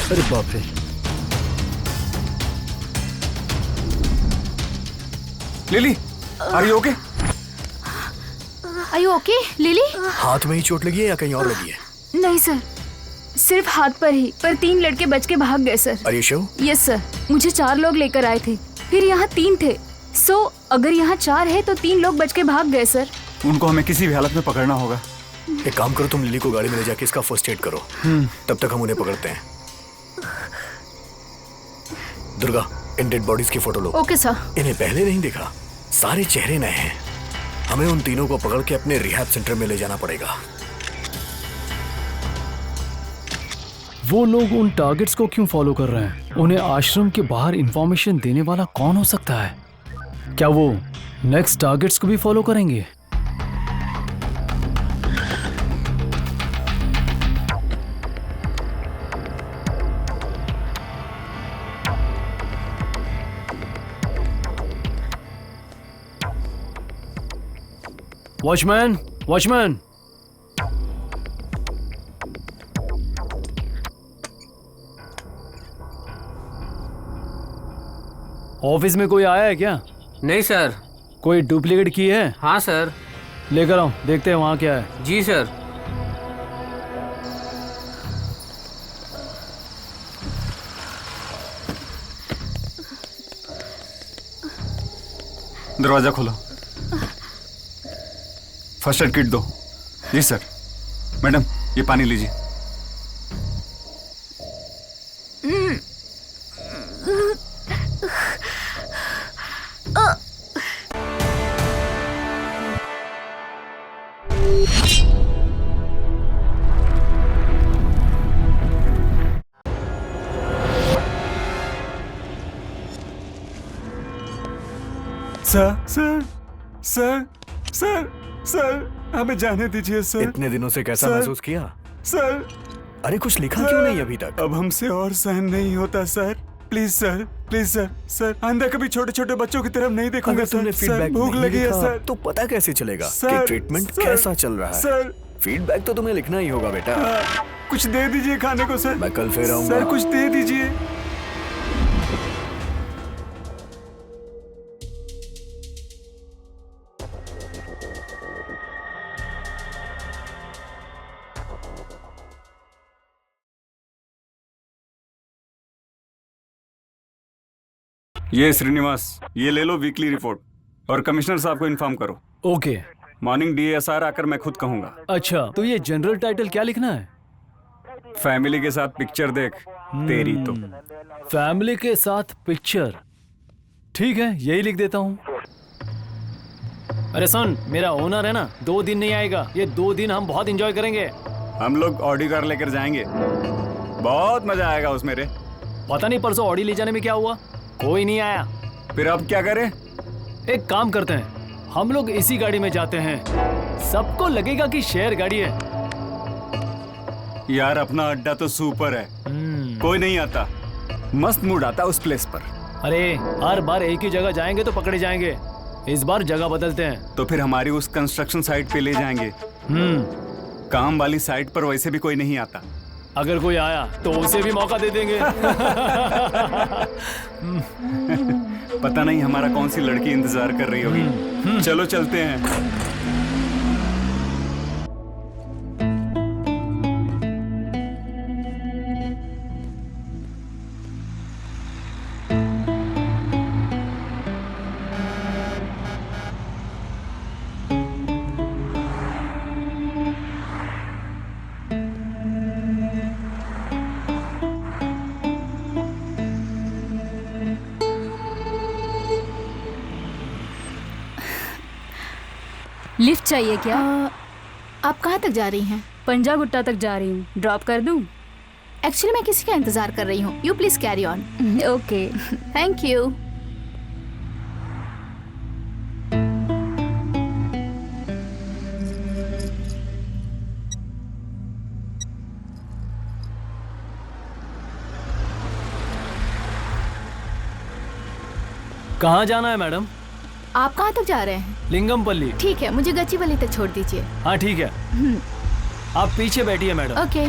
अरे बाप रे। Lily, are you okay? Are you okay Lily? हाथ में ही चोट लगी है या कहीं और लगी है? नहीं सर, सिर्फ हाथ पर ही, पर 3 लड़के बच के भाग गए sir. Are you sure? Yes sir, मुझे 4 लोग लेकर आए थे, फिर यहाँ 3 थे। सो अगर यहाँ 4 है तो 3 लोग बच के भाग गए सर। उनको हमें किसी भी हालत में पकड़ना होगा। एक काम करो, तुम लिली को गाड़ी में ले जाके इसका फर्स्ट एड करो। तब तक हम उन्हें पकड़ते हैं। दुर्गा, इन डेड बॉडीज की फोटो लो। Okay sir. इन्हें पहले नहीं देखा, सारे चेहरे नए हैं। हमें उन तीनों को पकड़ के अपने रिहैब सेंटर में ले जाना पड़ेगा। वो लोग उन टारगेट्स को क्यों फॉलो कर रहे हैं? उन्हें आश्रम के बाहर इंफॉर्मेशन देने वाला कौन हो सकता है? क्या वो नेक्स्ट टारगेट्स को भी फॉलो करेंगे? वॉचमैन, वॉचमैन, ऑफिस में कोई आया है क्या? नहीं सर। कोई डुप्लीकेट की है? हाँ सर। लेकर आओ, देखते हैं वहाँ क्या है। जी सर। दरवाजा खोलो। फर्स्ट एड किट दो। जी सर। मैडम, ये पानी लीजिए। Sir sir sir sir sir, हमें जाने दीजिए सर। इतने दिनों से कैसा सर, महसूस किया? सर, अरे कुछ लिखा क्यों नहीं अभी तक? अब हमसे और सहन नहीं होता sir. Please sir, please sir. Sir, आइंदा कभी छोटे छोटे बच्चों की तरफ नहीं देखूंगा अगर सर। तुमने सर, फीडबैक भूख नहीं लगी है लिखा, सर। तो पता कैसे चलेगा सर, कि ट्रीटमेंट सर, कैसा चल रहा है? सर, फीडबैक तो तुम्हें लिखना ही होगा बेटा। कुछ दे दीजिए खाने को सर। मैं कल फिर आऊंगा। सर, कुछ दे दीजिए। ये श्रीनिवास, ये ले लो वीकली रिपोर्ट और कमिश्नर साहब को इन्फॉर्म करो। ओके। मॉर्निंग डीएसआर आकर मैं खुद कहूंगा। अच्छा, तो ये जनरल टाइटल क्या लिखना है? फैमिली के साथ पिक्चर देख तेरी तो। फैमिली के साथ पिक्चर, ठीक है, यही लिख देता हूँ। अरे सुन, मेरा ओनर है ना, 2 दिन नहीं आएगा। ये 2 दिन हम बहुत एंजॉय करेंगे। हम लोग ऑडी कार लेकर जाएंगे, बहुत मजा आएगा उसमें रे। पता नहीं परसों ऑडी ले जाने में क्या हुआ, कोई नहीं आया। फिर अब क्या करें? एक काम करते हैं, हम लोग इसी गाड़ी में जाते हैं, सबको लगेगा कि शेयर गाड़ी है। यार, अपना अड्डा तो सुपर है, कोई नहीं आता, मस्त मूड आता उस प्लेस पर। अरे हर बार एक ही जगह जाएंगे तो पकड़े जाएंगे, इस बार जगह बदलते हैं। तो फिर हमारी उस कंस्ट्रक्शन साइट पे ले जाएंगे। काम वाली साइट पर वैसे भी कोई नहीं आता। अगर कोई आया तो उसे भी मौका दे देंगे। पता नहीं हमारा कौन सी लड़की इंतजार कर रही होगी। चलो चलते हैं। लिफ्ट चाहिए क्या? आप कहाँ तक जा रही हैं? पंजागुट्टा तक जा रही हूँ, ड्रॉप कर दूँ? एक्चुअली मैं किसी का इंतजार कर रही हूँ। You please carry on. Okay, thank you. कहाँ जाना है मैडम? आप कहाँ तक जा रहे हैं? लिंगमपल्ली। ठीक है, मुझे गच्चीवली तक छोड़ दीजिए। हाँ ठीक है, आप पीछे बैठिए मैडम। ओके।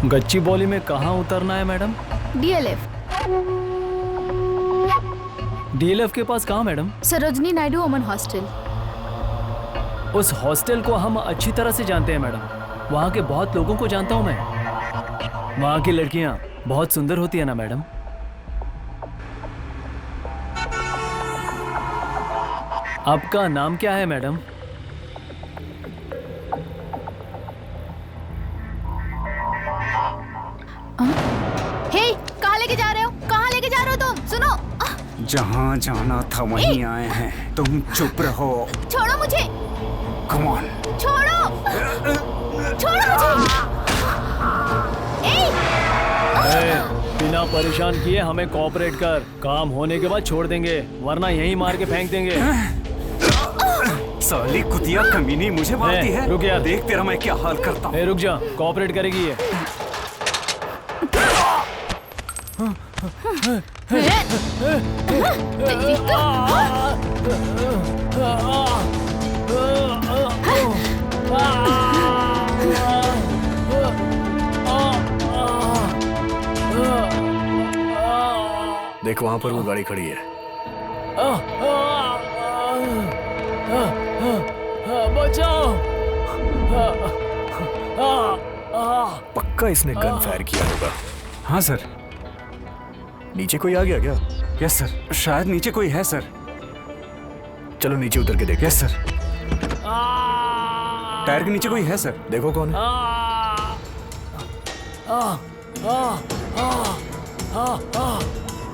गच्चीबौली में कहाँ उतरना है मैडम? DLF। DLF के पास कहाँ madam? Sarojini Naidu woman hostel. उस हॉस्टल को हम अच्छी तरह से जानते हैं मैडम। वहाँ के बहुत लोगों को जानता हूँ मैं। वहाँ की लड़कियाँ बहुत सुंदर होती है ना मैडम? आपका नाम क्या है मैडम? हे, कहाँ लेके जा रहे हो? कहाँ लेके जा रहे हो तुम? सुनो। जहाँ जाना था वहीं आए हैं, तुम चुप रहो। छोड़ो मुझे। Come on. छोड़ो। छोड़ो मुझे। बिना परेशान किए हमें कोऑपरेट कर। काम होने के बाद छोड़ देंगे, वरना यहीं मार के फेंक देंगे। साली कुतिया कमीनी मुझे मारती है। रुक जा। देख तेरा मैं क्या हाल करता हूँ। रुक जा, कोऑपरेट करेगी ये। देखो वहां पर वो गाड़ी खड़ी है। बचाओ। पक्का इसने गन फायर किया होगा। हाँ सर। नीचे कोई आ गया क्या? यस सर, शायद नीचे कोई है सर। चलो नीचे उतर के देखो। Yes sir. टायर के नीचे कोई है सर। देखो कौन है।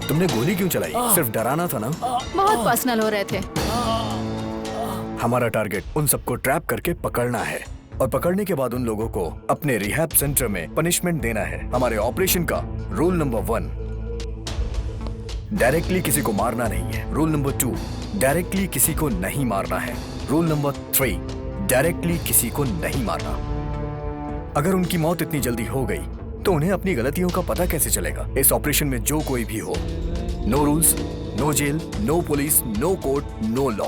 तुमने गोली क्यों चलाई? सिर्फ डराना था ना? बहुत पर्सनल हो रहे थे। हमारा टारगेट उन सबको ट्रैप करके पकड़ना है और पकड़ने के बाद उन लोगों को अपने रिहैब सेंटर में पनिशमेंट देना है। हमारे ऑपरेशन का रूल नंबर 1, डायरेक्टली किसी को मारना नहीं है। रूल नंबर 2, डायरेक्टली किसी को नहीं मारना है। रूल नंबर 3, डायरेक्टली किसी को नहीं मारना। अगर उनकी मौत इतनी जल्दी हो गई तो उन्हें अपनी गलतियों का पता कैसे चलेगा? इस ऑपरेशन में जो कोई भी हो, no rules, no jail, no police, no court, no law.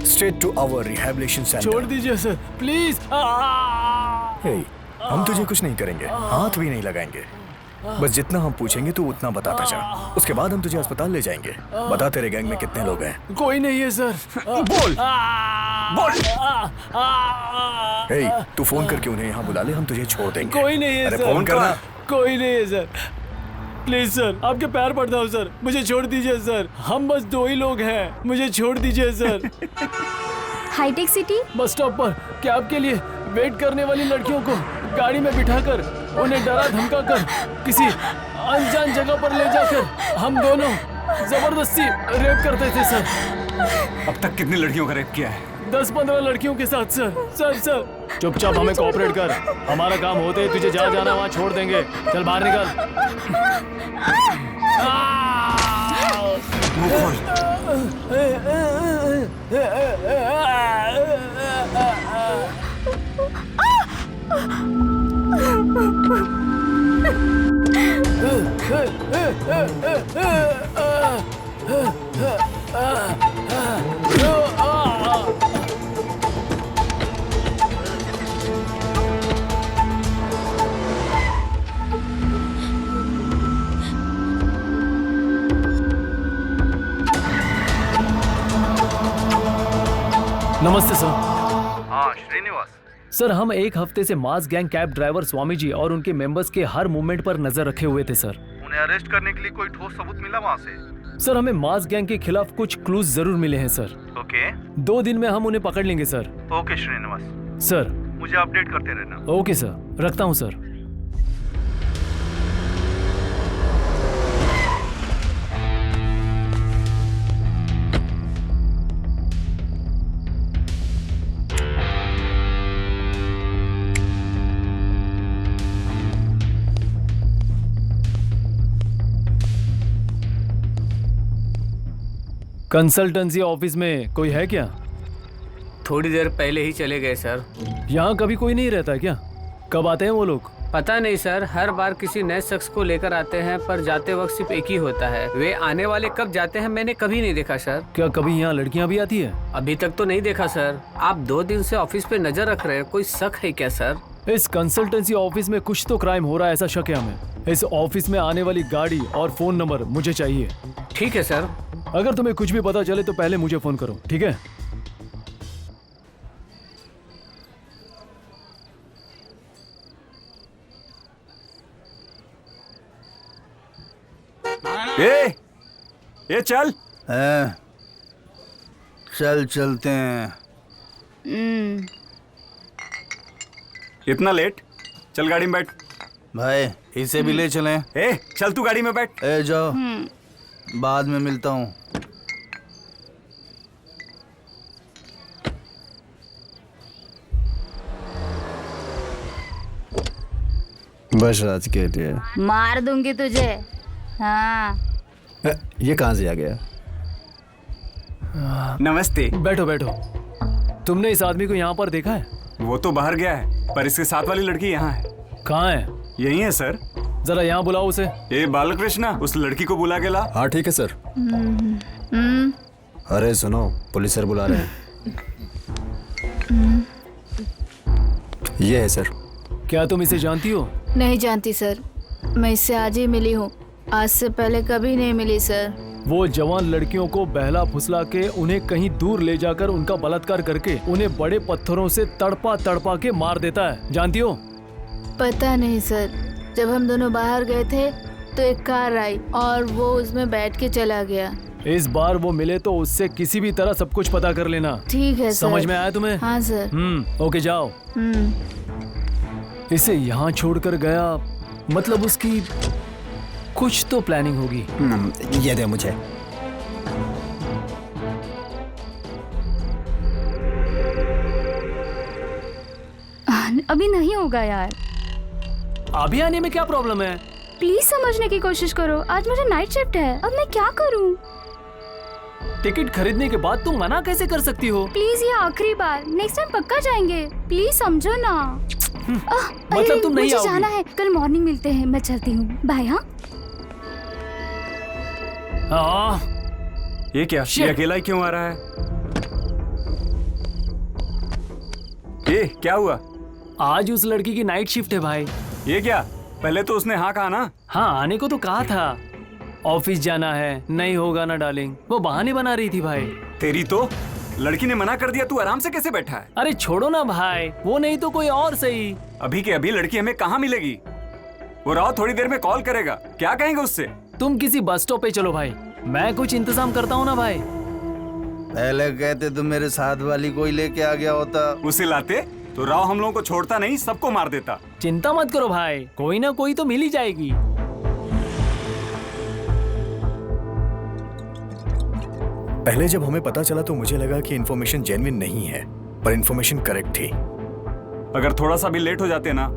Straight to our rehabilitation centre. छोड़ दीजिए सर, प्लीज। हे, हम तुझे कुछ नहीं करेंगे, हाथ भी नहीं लगाएंगे। बस जितना हम पूछेंगे तो उतना बताता जा। उसके बाद हम तुझे अस्पताल ले जाएंगे। बता तेरे गैंग में कितने लोग हैं? कोई नहीं है सर। बोल। बोल। हे, तू फोन करके उन्हें यहाँ बुला ले, हम तुझे छोड़ देंगे। कोई नहीं है अरे सर। फोन करना। कोई नहीं है सर। प्लीज सर, आपके पैर पड़ता हूँ सर, मुझे छोड़ दीजिए सर। हम बस 2 ही लोग हैं, मुझे छोड़ दीजिए सर। हाईटेक सिटी। बस स्टॉप पर कैब के लिए वेट करने वाली लड़कियों को गाड़ी में बिठाकर उन्हें डरा धमका कर किसी अनजान जगह पर ले जाकर हम दोनों जबरदस्ती रेप करते थे सर। अब तक कितनी लड़कियों का रेप किया है? 10-15 लड़कियों के साथ सर। चुपचाप हमें कोऑपरेट कर। हमारा काम होते ही तुझे जहाँ जाना वहाँ छोड़ देंगे। चल बाहर निकल। मुंह खोल। नमस्ते सर। हाँ श्रीनिवास। सर, हम एक हफ्ते से मास gang cab driver Swami ji और उनके मेंबर्स के हर मूवमेंट पर नजर रखे हुए थे सर। उन्हें अरेस्ट करने के लिए कोई ठोस सबूत मिला वहाँ से? सर, हमें मास गैंग के खिलाफ कुछ क्लूज जरूर मिले हैं सर। ओके 2 दिन में हम उन्हें पकड़ लेंगे सर। Okay Srinivas, sir. मुझे अपडेट करते रहना। ओके सर, रखता हूँ सर। कंसल्टेंसी ऑफिस में कोई है क्या? थोड़ी देर पहले ही चले गए सर। यहाँ कभी कोई नहीं रहता क्या? कब आते हैं वो लोग? पता नहीं सर, हर बार किसी नए शख्स को लेकर आते हैं, पर जाते वक्त सिर्फ एक ही होता है। वे आने वाले कब जाते हैं मैंने कभी नहीं देखा सर। क्या कभी यहाँ लड़कियाँ भी आती है? अभी तक तो नहीं देखा सर। आप 2 दिन से ऑफिस पे नजर रख रहे हैं, कोई शक है क्या सर? इस कंसल्टेंसी ऑफिस में कुछ तो क्राइम हो रहा है, ऐसा शक है हमें। इस ऑफिस में आने वाली गाड़ी और फोन नंबर मुझे चाहिए। ठीक है सर। अगर तुम्हें कुछ भी पता चले तो पहले मुझे फोन करो, ठीक है? ए चल। चल चलते हैं। इतना लेट? चल गाड़ी में बैठ। भाई इसे भी ले चलें। ए चल तू गाड़ी में बैठ। ए जाओ, बाद में मिलता हूँ। बस आज के लिए मार दूंगी तुझे। हाँ ये कहाँ से आ गया? नमस्ते। बैठो बैठो। तुमने इस आदमी को यहाँ पर देखा है? वो तो बाहर गया है, पर इसके साथ वाली लड़की यहाँ है। कहाँ है? यही है सर। जरा यहाँ बुलाओ उसे। ए बालकृष्णा, उस लड़की को बुला के ला। हाँ ठीक है सर। अरे सुनो, पुलिस सर बुला रहे हैं। ये है सर। क्या तुम इसे जानती हो? नहीं जानती सर, मैं इससे आज ही मिली हूँ, आज से पहले कभी नहीं मिली सर। वो जवान लड़कियों को बहला फुसला के उन्हें कहीं दूर ले जाकर उनका बलात्कार करके उन्हें बड़े पत्थरों से तड़पा तड़पा के मार देता है, जानती हो? पता नहीं सर, जब हम दोनों बाहर गए थे तो एक कार आई और वो उसमें बैठ के चला गया। इस बार वो मिले तो उससे किसी भी तरह सब कुछ पता कर लेना। ठीक है सर। समझ में आया तुम्हें? हाँ सर। ओके जाओ। इसे यहाँ छोड़कर गया मतलब उसकी कुछ तो प्लानिंग होगी। ये दे मुझे। अभी नहीं होगा यार, अभी आने में क्या प्रॉब्लम है? प्लीज समझने की कोशिश करो। आज मुझे नाइट शिफ्ट है, अब मैं क्या करूं? टिकट खरीदने के बाद तुम मना कैसे कर सकती हो? प्लीज ये आखिरी बार, नेक्स्ट टाइम पक्का जाएंगे, प्लीज समझो ना। मतलब तुम नहीं मुझे आओगी? जाना है, कल मॉर्निंग मिलते हैं, मैं चलती हूँ, बाय। हाँ ये क्या? ये अकेला ही क्यों आ रहा है? ये क्या हुआ? आज उस लड़की की नाइट शिफ्ट है भाई। ये क्या? पहले तो उसने हाँ कहा ना। हाँ आने को तो कहा था, ऑफिस जाना है। नहीं होगा ना डार्लिंग, वो बहाने बना रही थी भाई। तेरी तो लड़की ने मना कर दिया, तू आराम से कैसे बैठा है? अरे छोड़ो ना भाई, वो नहीं तो कोई और सही। अभी के अभी लड़की हमें कहाँ मिलेगी? वो राव थोड़ी देर में कॉल करेगा, क्या कहेंगे उससे? तुम किसी बस स्टॉप पे चलो भाई, मैं कुछ इंतजाम करता हूँ ना भाई। पहले कहते तुम मेरे साथ वाली कोई लेके आ गया होता। उसे लाते तो राव हम लोगों को छोड़ता नहीं, सबको मार देता। चिंता मत करो भाई, कोई ना कोई तो मिल ही जाएगी। पहले जब हमें पता चला तो मुझे लगा कि इन्फॉर्मेशन जेन्युइन नहीं है, पर इन्फॉर्मेशन करेक्ट थी। अगर थोड़ा सा भी लेट हो जाते ना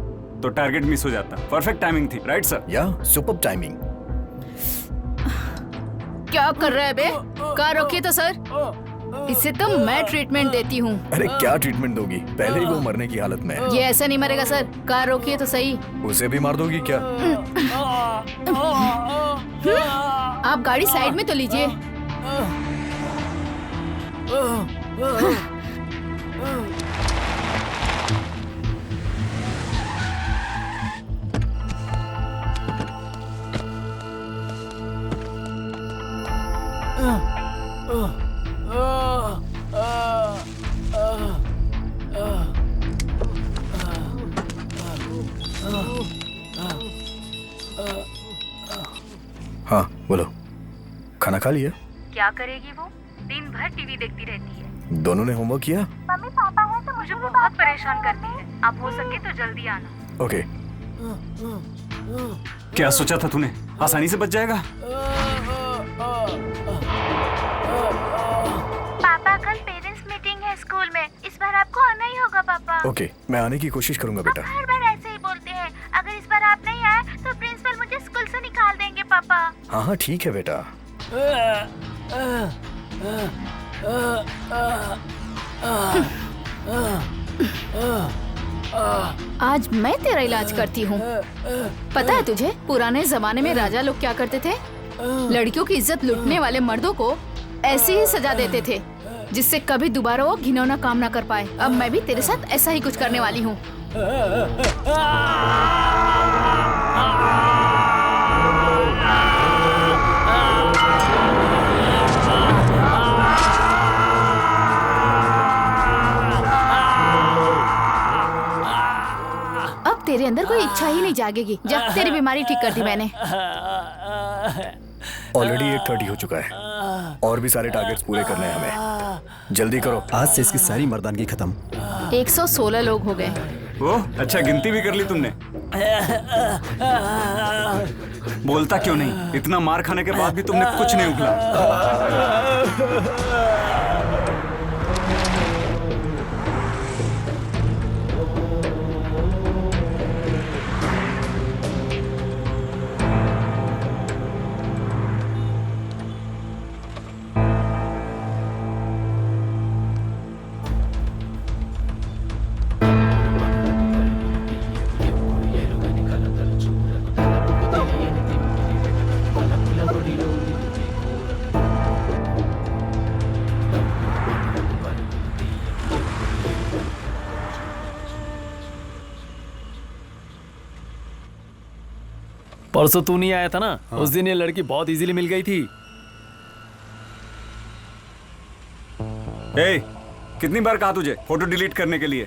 तो टारगेट मिस हो जाता। परफेक्ट टाइमिंग थी, राइट सर? या सुपर्ब टाइमिंग। क्या कर रहा है बे? कार रोकिए तो सर, इसे तो मैं ट्रीटमेंट देती हूँ। अरे क्या ट्रीटमेंट दोगी? पहले ही वो मरने की हालत में है। ये ऐसा नहीं मरेगा सर, कार रोकिए तो सही। उसे भी मार दोगी क्या? आप गाड़ी साइड में तो लीजिए। हाँ बोलो, खाना खा लिया? क्या करेगी वो? दिन भर टीवी देखती रहती है। दोनों ने होमवर्क किया? मम्मी पापा है तो मुझे बहुत परेशान करती है। आप हो सके तो जल्दी आना। ओके। क्या सोचा था तूने? आसानी से बच जाएगा? पापा कल पेरेंट्स मीटिंग है स्कूल में, इस बार आपको आना ही होगा पापा। ओके, मैं आने की कोशिश करूंगा बेटा। आप हर बार ऐसे ही बोलते हैं, अगर इस बार आप नहीं आए तो प्रिंसिपल मुझे स्कूल से निकाल देंगे पापा। हाँ हाँ ठीक है बेटा। आज मैं तेरा इलाज करती हूँ। पता है तुझे पुराने जमाने में राजा लोग क्या करते थे? लड़कियों की इज्जत लूटने वाले मर्दों को ऐसी ही सजा देते थे जिससे कभी दोबारा वो घिनौना काम ना कर पाए। अब मैं भी तेरे साथ ऐसा ही कुछ करने वाली हूँ। अब तेरे अंदर कोई इच्छा ही नहीं जागेगी। जा, तेरी बीमारी ठीक कर दी मैंने। ऑलरेडी 8:30 हो चुका है, और भी सारे टारगेट्स पूरे करने हैं हमें। जल्दी करो। आज से इसकी सारी मर्दानगी खत्म। 116 लोग हो गए। ओह अच्छा, गिनती भी कर ली तुमने। बोलता क्यों नहीं? इतना मार खाने के बाद भी तुमने कुछ नहीं उगला। परसों तू नहीं आया था ना? उस दिन ये लड़की बहुत इजीली मिल गई थी। ए, कितनी बार कहा तुझे फोटो डिलीट करने के लिए?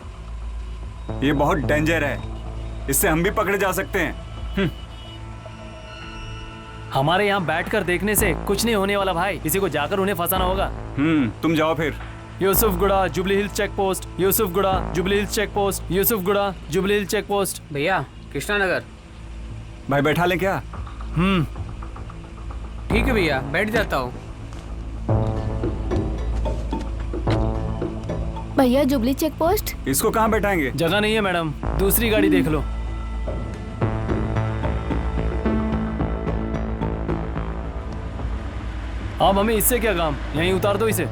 ये बहुत डेंजर है, इससे हम भी पकड़े जा सकते हैं। हमारे यहाँ बैठकर देखने से कुछ नहीं होने वाला भाई, किसी को जाकर उन्हें फंसाना होगा। तुम जाओ फिर। Yousufguda Jubilee Hills check post, Yousufguda Jubilee Hills check post, Yousufguda Jubilee Hills check post. भैया कृष्णा नगर। भाई बैठा ले क्या? ठीक है भैया, बैठ जाता हूँ। भैया जुबली चेक पोस्ट। इसको कहाँ बैठाएंगे? जगह नहीं है मैडम, दूसरी गाड़ी देख लो। अब हमें इससे क्या काम, यहीं उतार दो इसे।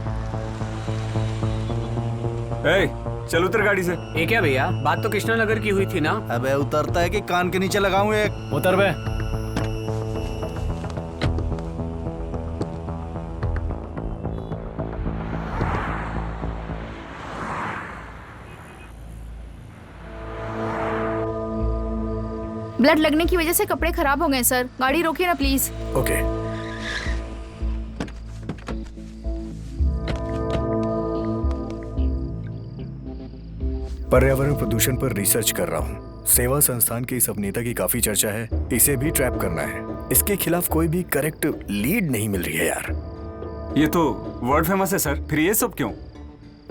ए, चल उतर गाड़ी से। ये क्या भैया, बात तो कृष्णा नगर की हुई थी ना? अबे उतरता है कि कान के नीचे लगाऊं एक? उतर बे। ब्लड लगने की वजह से कपड़े खराब हो गए सर, गाड़ी रोकिए ना प्लीज। ओके। पर्यावरण प्रदूषण पर रिसर्च कर रहा हूँ। सेवा संस्थान के इस अभिनेता की काफी चर्चा है, इसे भी ट्रैप करना है। इसके खिलाफ कोई भी करेक्ट लीड नहीं मिल रही है यार। ये तो वर्ल्ड फेमस है सर, फिर ये सब क्यों?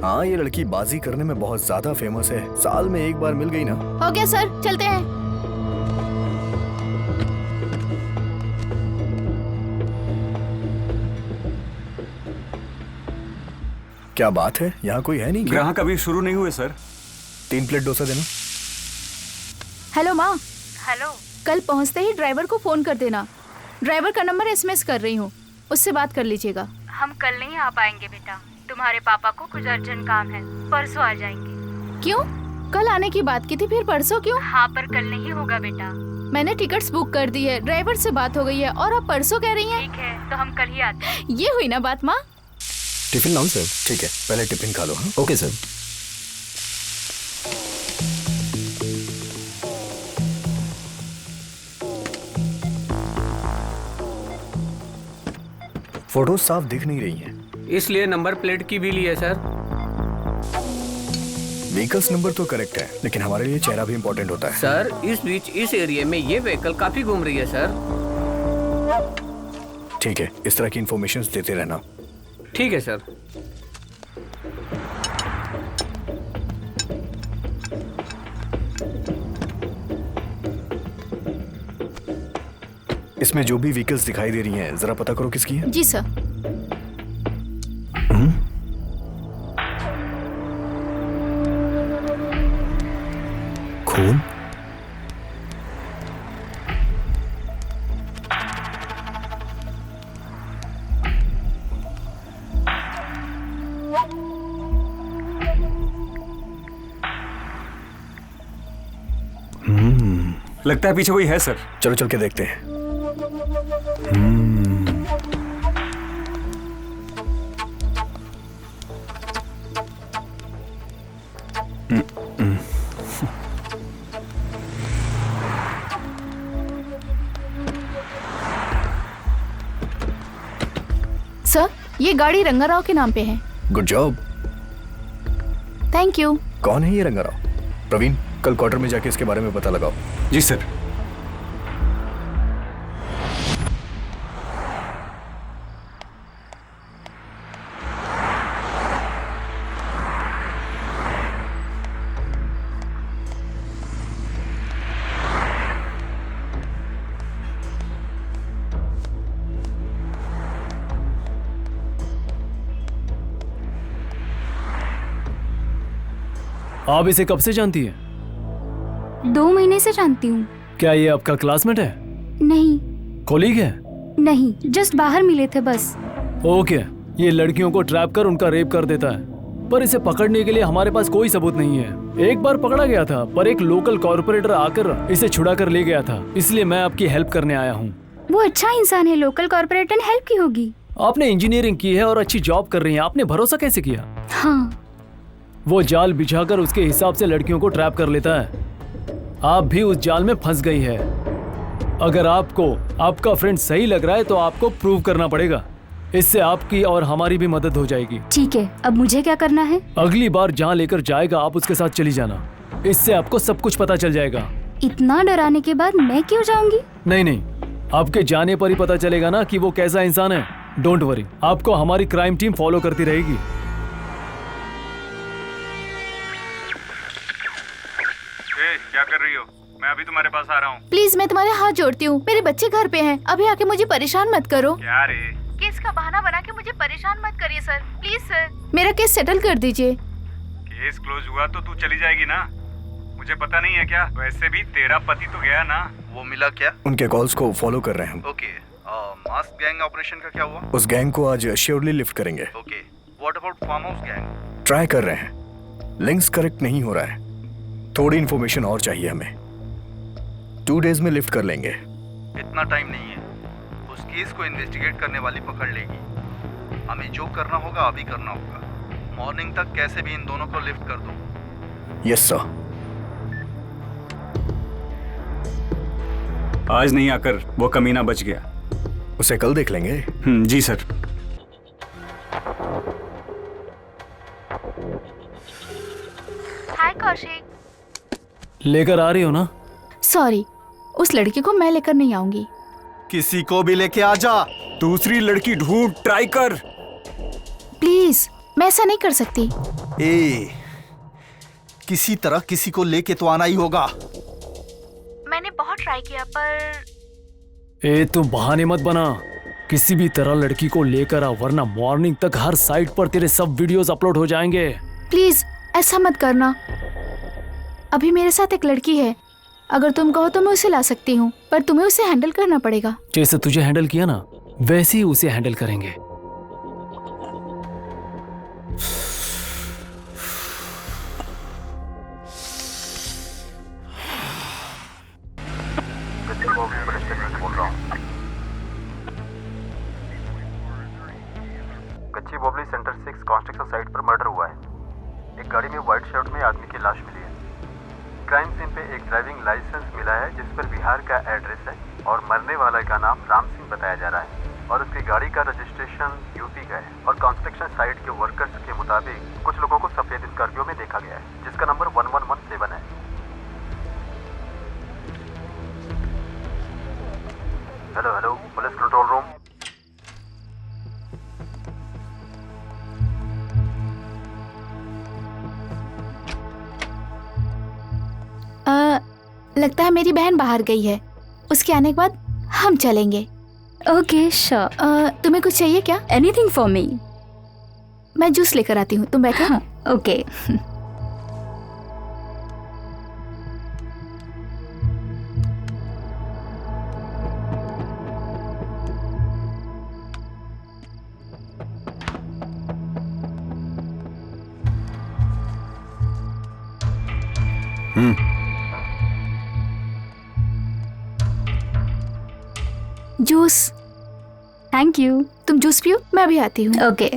हाँ, ये लड़की बाजी करने में बहुत ज्यादा फेमस है, साल में एक बार मिल गई ना। हो गया सर, चलते हैं। क्या बात है, यहाँ कोई है नहीं क्या? ग्राहक अभी शुरू नहीं हुए सर। 3 प्लेट डोसा देना। हेलो माँ। हेलो। कल पहुँचते ही ड्राइवर को फोन कर देना। ड्राइवर का नंबर SMS कर रही हूँ, उससे बात कर लीजिएगा। हम कल नहीं आ पाएंगे बेटा, तुम्हारे पापा को कुछ अर्जेंट काम है, परसों आ जाएंगे। क्यों? कल आने की बात की थी, फिर परसों क्यों? हाँ पर कल नहीं होगा बेटा। मैंने टिकट्स बुक कर दी है, ड्राइवर से बात हो गई है, और आप परसों कह रही हैं? ठीक है, तो हम कल ही आते हैं। ये हुई ना बात माँ। टिफिन लाऊं सर? ठीक है, पहले टिफिन खा लो। हाँ? Okay sir. फोटोज साफ दिख नहीं रही हैं। इसलिए नंबर प्लेट की भी ली है सर। व्हीकल्स नंबर तो करेक्ट है, लेकिन हमारे लिए चेहरा भी इम्पोर्टेंट होता है। सर इस बीच इस एरिया में ये व्हीकल काफी घूम रही है सर। ठीक है, इस तरह की इंफॉर्मेशन देते रहना। ठीक है सर। इसमें जो भी व्हीकल्स दिखाई दे रही हैं, जरा पता करो किसकी है। जी सर। खून? लगता है पीछे कोई है सर। चलो चल के देखते हैं। सर, ये गाड़ी रंगाराव के नाम पे है। Good job. Thank you. कौन है ये रंगाराव? प्रवीण, कल क्वार्टर में जाके इसके बारे में पता लगाओ। जी सर। आप इसे कब से जानती है? 2 महीने से जानती हूँ। क्या ये आपका क्लासमेट है? नहीं। कोलीग है? नहीं, जस्ट बाहर मिले थे बस। ओके। ये लड़कियों को ट्रैप कर उनका रेप कर देता है, पर इसे पकड़ने के लिए हमारे पास कोई सबूत नहीं है। एक बार पकड़ा गया था, पर एक लोकल कॉर्पोरेटर आकर इसे छुड़ा कर ले गया था, इसलिए मैं आपकी हेल्प करने आया हूँ। वो अच्छा इंसान है, लोकल कॉर्पोरेटर ने हेल्प की होगी। आपने इंजीनियरिंग की है और अच्छी जॉब कर रही है, आपने भरोसा कैसे किया? हाँ। वो जाल बिछाकर उसके हिसाब से लड़कियों को ट्रैप कर लेता है। आप भी उस जाल में फंस गई है। अगर आपको आपका फ्रेंड सही लग रहा है तो आपको प्रूव करना पड़ेगा। इससे आपकी और हमारी भी मदद हो जाएगी। ठीक है, अब मुझे क्या करना है? अगली बार जहाँ लेकर जाएगा आप उसके साथ चली जाना, इससे आपको सब कुछ पता चल जाएगा। इतना डराने के बाद मैं क्यों जाऊंगी? नहीं, आपके जाने पर ही पता चलेगा ना कि वो कैसा इंसान है। डोंट वरी, आपको हमारी क्राइम टीम फॉलो करती रहेगी। क्या कर रही हो? मैं अभी तुम्हारे पास आ रहा हूँ। प्लीज, मैं तुम्हारे हाथ जोड़ती हूँ, मेरे बच्चे घर पे हैं, अभी आके मुझे परेशान मत करो। क्या रे? केस का बहाना बना के मुझे परेशान मत करिए सर, प्लीज सर। मेरा केस सेटल कर दीजिए। केस क्लोज हुआ तो तू चली जाएगी ना? मुझे पता नहीं है क्या? वैसे भी तेरा पति तो गया ना। वो मिला क्या? उनके कॉल्स को फॉलो कर रहे हैं हम। ओके। मास्क गैंग ऑपरेशन का क्या हुआ? उस गैंग को आज श्योरली लिफ्ट करेंगे। Okay. What about farm house gang? Try कर रहे हैं, लिंक्स करेक्ट नहीं हो रहा है। थोड़ी इन्फॉर्मेशन और चाहिए हमें। 2 डेज में लिफ्ट कर लेंगे। इतना टाइम नहीं है, उस केस को इन्वेस्टिगेट करने वाली पकड़ लेगी। हमें जो करना होगा अभी करना होगा। मॉर्निंग तक कैसे भी इन दोनों को लिफ्ट कर दो। Yes sir. आज नहीं आकर वो कमीना बच गया। उसे कल देख लेंगे। जी सर। हाय कौशिक। लेकर आ रही हो ना? सॉरी, उस लड़की को मैं लेकर नहीं आऊंगी। किसी को भी लेके आ जा। दूसरी लड़की ढूंढ, ट्राई कर। प्लीज, मैं ऐसा नहीं कर सकती। किसी तरह किसी को लेके तो आना ही होगा। मैंने बहुत ट्राई किया पर तुम बहाने मत बना। किसी भी तरह लड़की को लेकर आ, वरना मॉर्निंग तक हर साइट पर तेरे सब वीडियोस अपलोड हो जाएंगे। प्लीज ऐसा मत करना। अभी मेरे साथ एक लड़की है, अगर तुम कहो तो मैं उसे ला सकती हूँ, पर तुम्हें उसे हैंडल करना पड़ेगा। जैसे तुझे हैंडल किया ना, वैसे ही उसे हैंडल करेंगे। कच्ची बोबली सेंटर 6 कंस्ट्रक्शन साइट पर मर्डर हुआ है। एक गाड़ी में व्हाइट शर्ट में आदमी की लाश मिली है। क्राइम सीन पे एक ड्राइविंग लाइसेंस मिला है जिस पर बिहार का एड्रेस है और मरने वाले का नाम राम सिंह बताया जा रहा है और उसकी गाड़ी का रजिस्ट्रेशन यूपी का है। और कंस्ट्रक्शन साइट के वर्कर्स के मुताबिक कुछ लोगों को सफेद स्कॉर्पियो में देखा गया है जिसका नंबर 1117 है। Hello police control room. लगता है मेरी बहन बाहर गई है, उसके आने के बाद हम चलेंगे। Okay sure. तुम्हें कुछ चाहिए क्या? Anything for me. मैं जूस लेकर आती हूँ, तुम बैठो। ओके। जूस। Thank you. तुम जूस पियो, मैं अभी आती हूँ। ओके।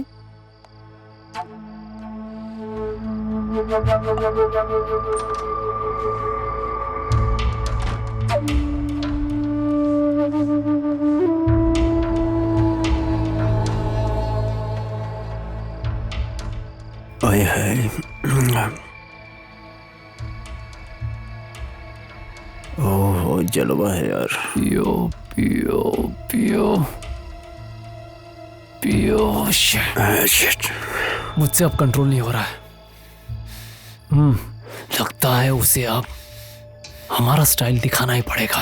ओह जलवा है यार। पियो पियो पियो पियो। शिट। मुझसे अब कंट्रोल नहीं हो रहा है। लगता है उसे अब हमारा स्टाइल दिखाना ही पड़ेगा।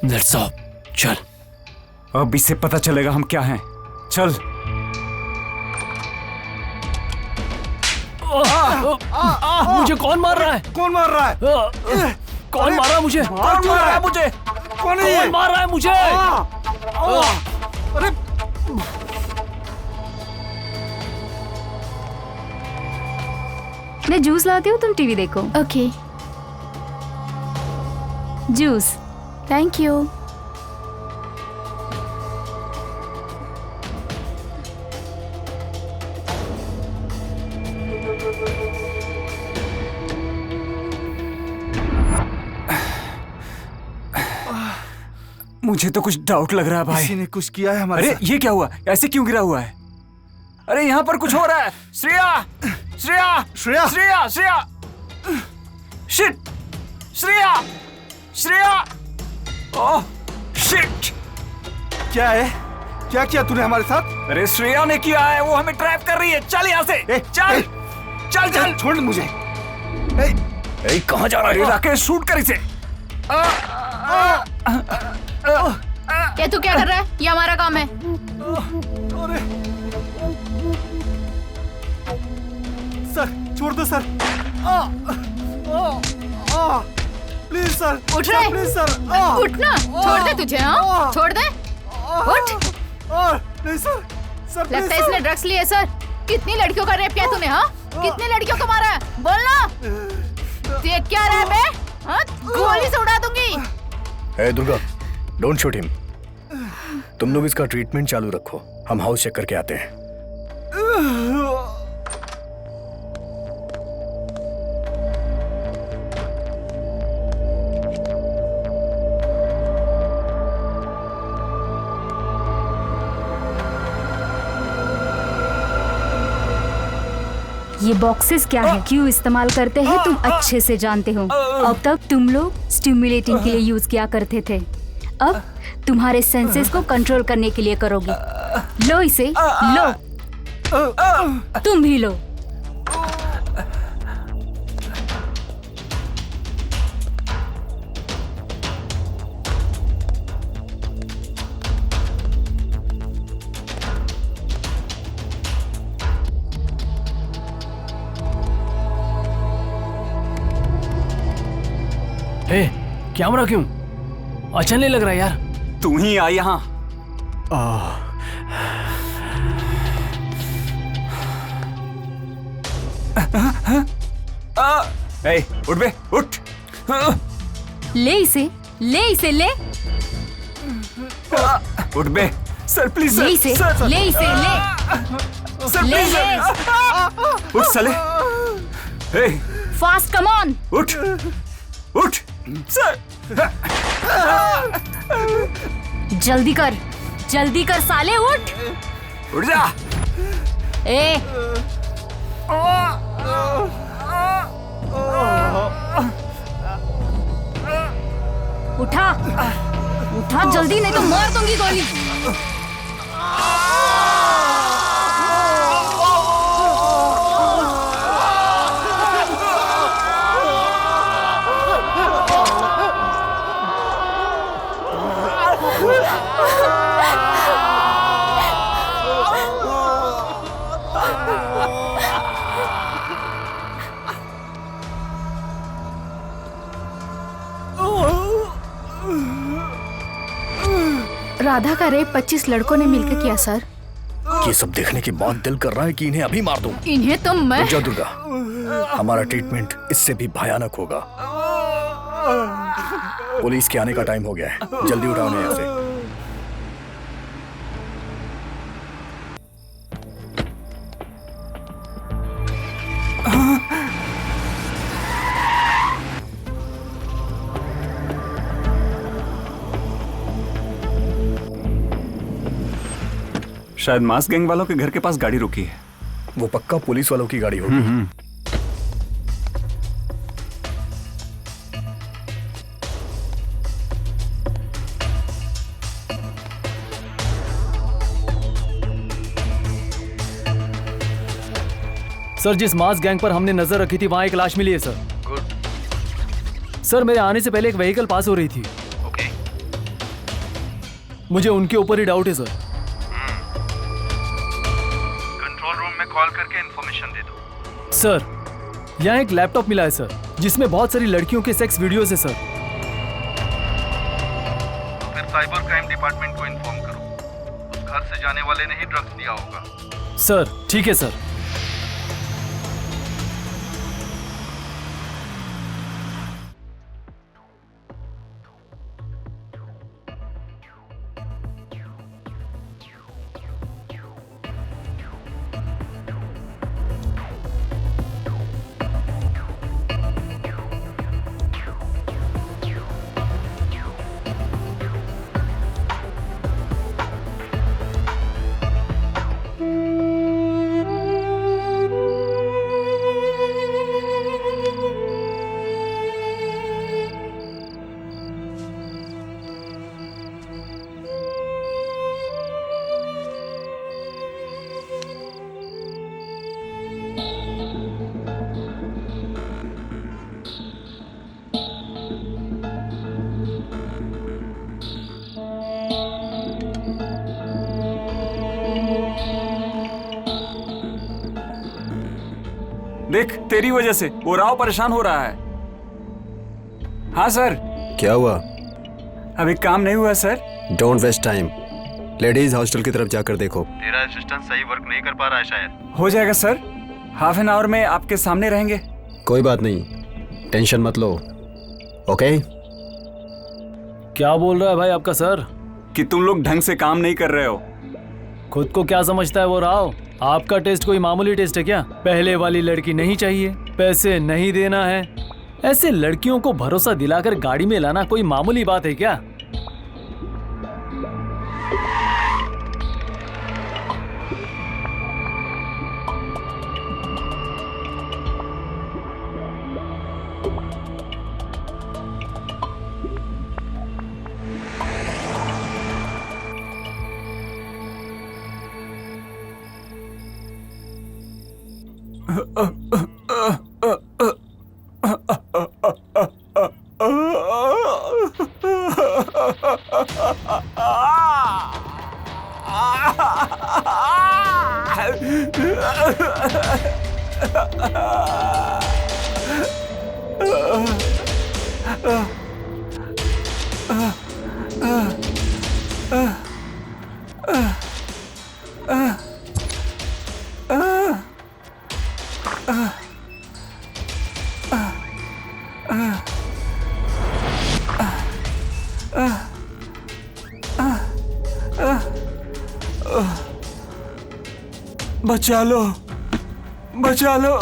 That's all. चल। अब इससे पता चलेगा हम क्या हैं। चल। मुझे कौन मार रहा है? कौन मार रहा है? कौन मार रहा है मुझे? कौन मार रहा है मुझे? कौन है ये? कौन मार रहा है मुझे? अरे मैं जूस लाती हूँ, तुम टीवी देखो। Okay, juice. Thank you. मुझे तो कुछ डाउट लग रहा है भाई। किसी ने कुछ किया है हमारे अरे ये क्या हुआ? ऐसे क्यों गिरा हुआ है? अरे यहाँ पर कुछ हो रहा है। Shreya, Shreya, Shreya, Shreya, Shreya, shit, Shreya, Shreya, oh shit. क्या है? क्या किया तूने हमारे साथ? अरे श्रेया ने किया है, वो हमें ट्रैप कर रही है। चल यहाँ से, चल, चल, चल, छोड़ मुझे। ए, कहाँ जा रहा है? राकेश शूट कर इसे। ये तू क्या कर रहा है? ये हमारा काम है। सर छोड़ दो सर। Please sir. उठ रहे? Please sir. उठना। छोड़ दे तुझे। हाँ छोड़ दे। उठ। नहीं सर। सर लगता है इसने ड्रग्स लिए सर। कितनी लड़कियों का रेप किया तूने? हाँ कितनी लड़कियों को मारा है? बोलना। देख क्या रहा है बे? हाँ गोली से उड़ा दूंगी। ए दुर्गा, डोंट शूट हिम। तुम लोग इसका ट्रीटमेंट चालू रखो, हम हाउस चेक करके आते हैं। ये बॉक्सेस क्या है, क्यों इस्तेमाल करते हैं, तुम अच्छे से जानते हो। अब तक तुम लोग स्टिमुलेटिंग के लिए यूज किया करते थे, अब तुम्हारे सेंसेस को कंट्रोल करने के लिए करोगे। लो इसे, लो। तुम भी लो। कैमरा क्यों? अच्छा नहीं लग रहा यार। तू ही आ यहाँ। उठ बे, उठ। ले इसे, ले इसे, ले। उठ बे। Sir please. ले इसे, ले इसे, ले। Sir please. उठ साले। Fast, come on. उठ, उठ। सर। जल्दी कर, जल्दी कर साले, उठ। उठ जा। ए उठा, उठा जल्दी, नहीं तो मार दूंगी गोली। राधा का रेप 25 लड़कों ने मिलकर किया सर। ये सब देखने के बाद दिल कर रहा है कि इन्हें अभी मार दूं। इन्हें तो मैं। रुक जा दुर्गा, हमारा ट्रीटमेंट इससे भी भयानक होगा। पुलिस के आने का टाइम हो गया है, जल्दी उठाओ उन्हें यहाँ से। शायद मास गैंग वालों के घर के पास गाड़ी रुकी है। वो पक्का पुलिस वालों की गाड़ी होगी। सर, जिस मास गैंग पर हमने नजर रखी थी वहाँ एक लाश मिली है सर। गुड। सर, मेरे आने से पहले एक व्हीकल पास हो रही थी। ओके। मुझे उनके ऊपर ही डाउट है सर। कंट्रोल रूम में कॉल करके इन्फॉर्मेशन दे दो। सर, यहाँ एक लैपटॉप मिला है सर, जिसमें बहुत सारी लड़कियों के सेक्स वीडियोस है सर। तो फिर साइबर क्राइम डिपार्टमेंट को इन्फॉर्म करो। उस घर से जाने वाले ने ही ड्रग्स दिया होगा। सर, ठीक है सर। देख, तेरी वजह से वो राव परेशान हो रहा है। हाँ सर। क्या हुआ? अभी काम नहीं हुआ sir. Don't waste time, ladies hostel की तरफ जाकर देखो। तेरा असिस्टेंट सही वर्क नहीं कर पा रहा है शायद। हो जाएगा सर, हाफ एन आवर में आपके सामने रहेंगे। कोई बात नहीं, टेंशन मत लो। ओके? क्या बोल रहा है भाई आपका सर? कि तुम लोग ढंग से काम नहीं कर रहे हो। खुद को क्या समझता है वो राव? आपका टेस्ट कोई मामूली टेस्ट है क्या? पहले वाली लड़की नहीं चाहिए, पैसे नहीं देना है। ऐसे लड़कियों को भरोसा दिलाकर गाड़ी में लाना कोई मामूली बात है क्या? बचा लो, बचा लो।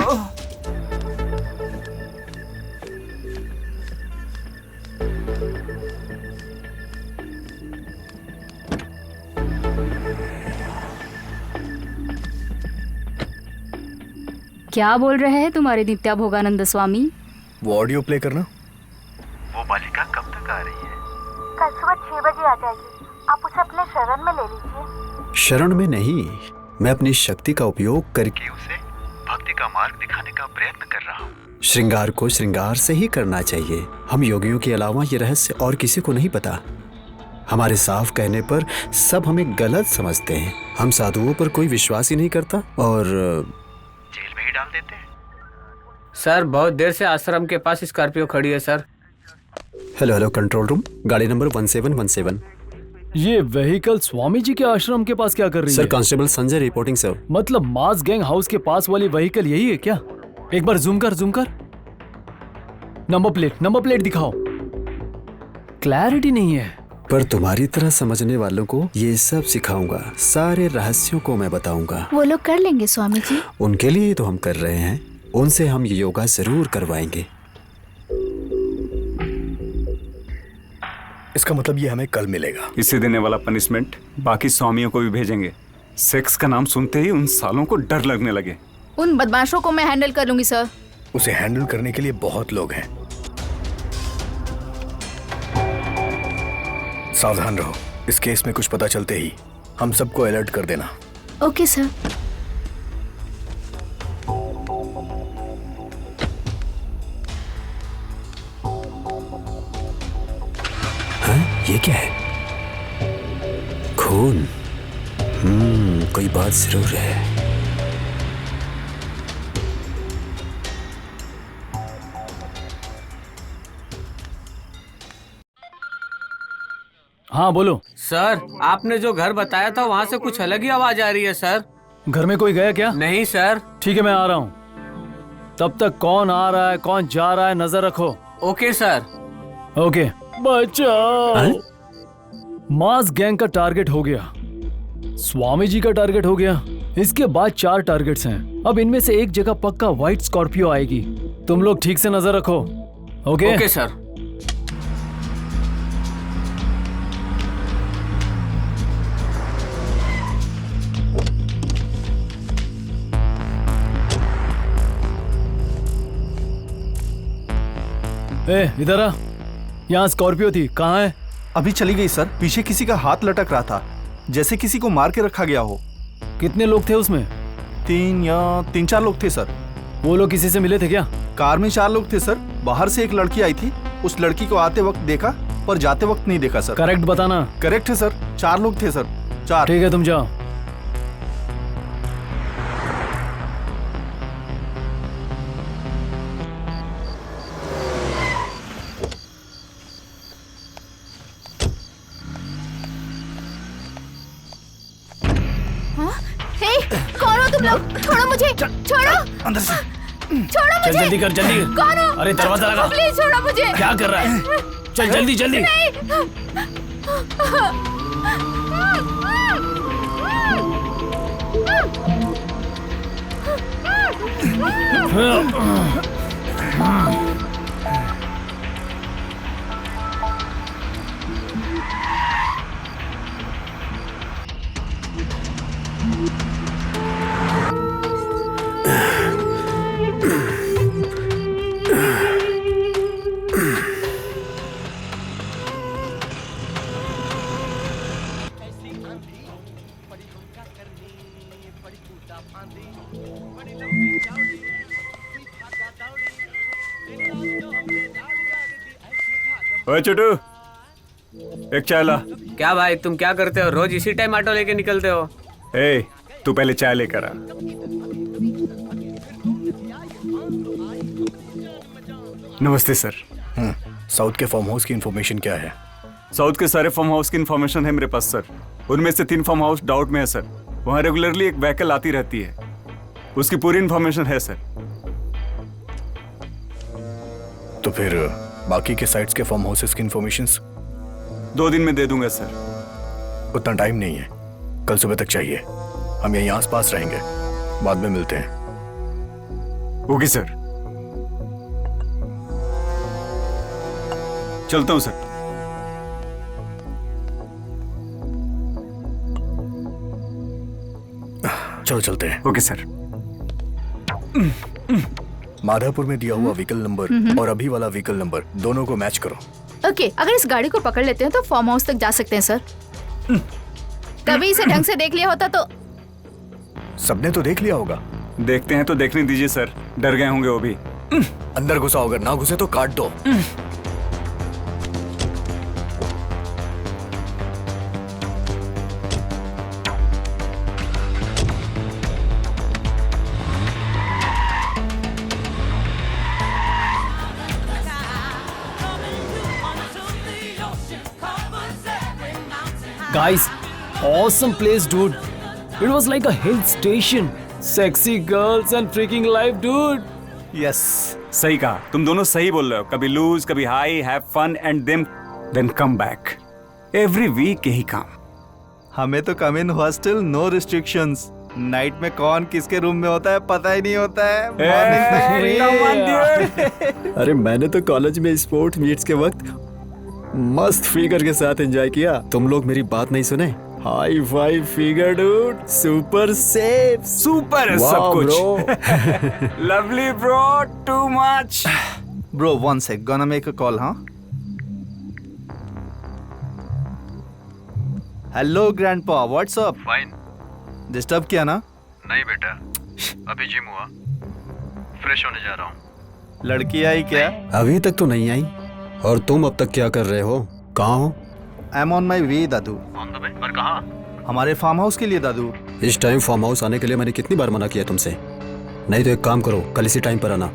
क्या बोल रहे हैं तुम्हारे नित्या भोगानंद स्वामी? वो ऑडियो प्ले करना। वो बालिका कब तक आ रही है? कल सुबह 6 बजे आ जाएगी। आप उसे अपने शरण में ले लीजिए। शरण में नहीं, मैं अपनी शक्ति का उपयोग करके उसे भक्ति का मार्ग दिखाने का प्रयत्न कर रहा हूँ। श्रृंगार को श्रृंगार से ही करना चाहिए। हम योगियों के अलावा ये रहस्य और किसी को नहीं पता। हमारे साफ कहने पर सब हमें गलत समझते हैं। हम साधुओं पर कोई विश्वास ही नहीं करता और जेल में ही डाल देते हैं। सर, बहुत देर से आश्रम के पास स्कॉर्पियो खड़ी है sir. Hello hello control room, गाड़ी नंबर 1717। ये व्हीकल स्वामी जी के आश्रम के पास क्या कर रही सर, है? Constable Sanjay reporting sir. मतलब मास गैंग हाउस के पास वाली व्हीकल यही है क्या? एक बार जूम कर नंबर प्लेट दिखाओ। क्लैरिटी नहीं है। पर तुम्हारी तरह समझने वालों को ये सब सिखाऊंगा, सारे रहस्यों को मैं बताऊंगा। वो लोग कर लेंगे स्वामी जी। उनके लिए तो हम कर रहे हैं, उनसे हम ये योगा जरूर करवाएंगे। इसका मतलब ये हमें कल मिलेगा। इसे देने वाला पनिशमेंट बाकी स्वामियों को भी भेजेंगे। सेक्स का नाम सुनते ही उन सालों को डर लगने लगे। उन बदमाशों को मैं हैंडल कर लूंगी सर। उसे हैंडल करने के लिए बहुत लोग हैं। सावधान रहो। इस केस में कुछ पता चलते ही हम सबको अलर्ट कर देना। Okay sir. हाँ, ये क्या है? खून। कोई बात जरूर है। हाँ बोलो। सर, आपने जो घर बताया था वहाँ से कुछ अलग ही आवाज आ रही है सर। घर में कोई गया क्या? नहीं सर। ठीक है, मैं आ रहा हूँ। तब तक कौन आ रहा है कौन जा रहा है नजर रखो। Okay sir. ओके। बचाओ। मास गैंग का टारगेट हो गया, स्वामी जी का टारगेट हो गया, इसके बाद 4 टारगेट्स हैं। अब इनमें से एक जगह पक्का व्हाइट स्कॉर्पियो आएगी। तुम लोग ठीक से नजर रखो। ओके? Okay sir. इधर आ। यहाँ स्कॉर्पियो थी, कहाँ है? अभी चली गई सर। पीछे किसी का हाथ लटक रहा था, जैसे किसी को मार के रखा गया हो। कितने लोग थे उसमें? 3-4 लोग थे सर। वो लोग किसी से मिले थे क्या? कार में 4 लोग थे सर। बाहर से एक लड़की आई थी, उस लड़की को आते वक्त देखा पर जाते वक्त नहीं देखा सर। करेक्ट बताना। करेक्ट है सर, 4 लोग थे सर। 4। ठीक है, तुम जाओ। कौन हो तुम लोग? छोड़ो मुझे। छोड़ो अंदर से। छोड़ो मुझे। चल जल्दी कर, जल्दी। कौन हो? अरे दरवाजा लगा। प्लीज छोड़ो मुझे। क्या कर रहा है? चल जल्दी जल्दी। ओए छोटू, एक चाय ला। क्या भाई, तुम क्या करते हो? रोज इसी टाइम ऑटो लेके निकलते हो? ए, तू पहले चाय लेकर आ। नमस्ते सर। साउथ के फार्म हाउस की इंफॉर्मेशन क्या है? साउथ के सारे फार्म हाउस की इंफॉर्मेशन है मेरे पास सर। उनमें से 3 फार्म हाउस डाउट में है सर। वहाँ रेगुलरली एक व्हीकल आती रहती है, उसकी पूरी इंफॉर्मेशन है सर। तो फिर बाकी के साइट्स के फार्म हाउसेस की इंफॉर्मेशंस? 2 दिन में दे दूंगा सर। उतना टाइम नहीं है, कल सुबह तक चाहिए। हम यहीं आसपास रहेंगे, बाद में मिलते हैं। ओके सर, चलता हूं सर। चलो चलते हैं। Okay sir. माधापुर में दिया हुआ व्हीकल नंबर और अभी वाला व्हीकल नंबर दोनों को मैच करो। ओके, अगर इस गाड़ी को पकड़ लेते हैं तो फार्म हाउस तक जा सकते हैं सर। कभी इसे ढंग से देख लिया होता तो। सबने तो देख लिया होगा। देखते हैं तो देखने दीजिए सर, डर गए होंगे वो भी। अंदर घुसाओ, अगर ना घुसे तो काट दो। Guys, awesome place, dude. It was like a hill station. Sexy girls and freaking life, dude. Yes, सही कहा। तुम दोनों सही बोल रहे हो। कभी लूज, कभी high, have fun and then come back. Every week यही काम। हमें तो come in hostel, no restrictions. Night में कौन किसके रूम में होता है पता ही नहीं होता है। अरे मैंने तो कॉलेज में स्पोर्ट मीट्स के वक्त मस्त फिगर के साथ एंजॉय किया। तुम लोग मेरी बात नहीं सुने। High five figure dude, super safe. Super है सब कुछ। Lovely bro, too much. Bro, one sec. Gonna make a call, huh? Hello, Grandpa. What's up? Fine. Disturb किया ना? नहीं बेटा, अभी जिम हुआ, फ्रेश होने जा रहा हूँ। लड़की आई क्या? अभी तक तो नहीं आई। और तुम अब तक क्या कर रहे हो? कहाँ हो? I'm on my way, Dadu. On the way, पर कहाँ? हमारे फार्म हाउस के लिए, दादू। इस टाइम फार्म हाउस आने के लिए मैंने कितनी बार मना किया तुमसे? नहीं तो एक काम करो, कल इसी टाइम पर आना।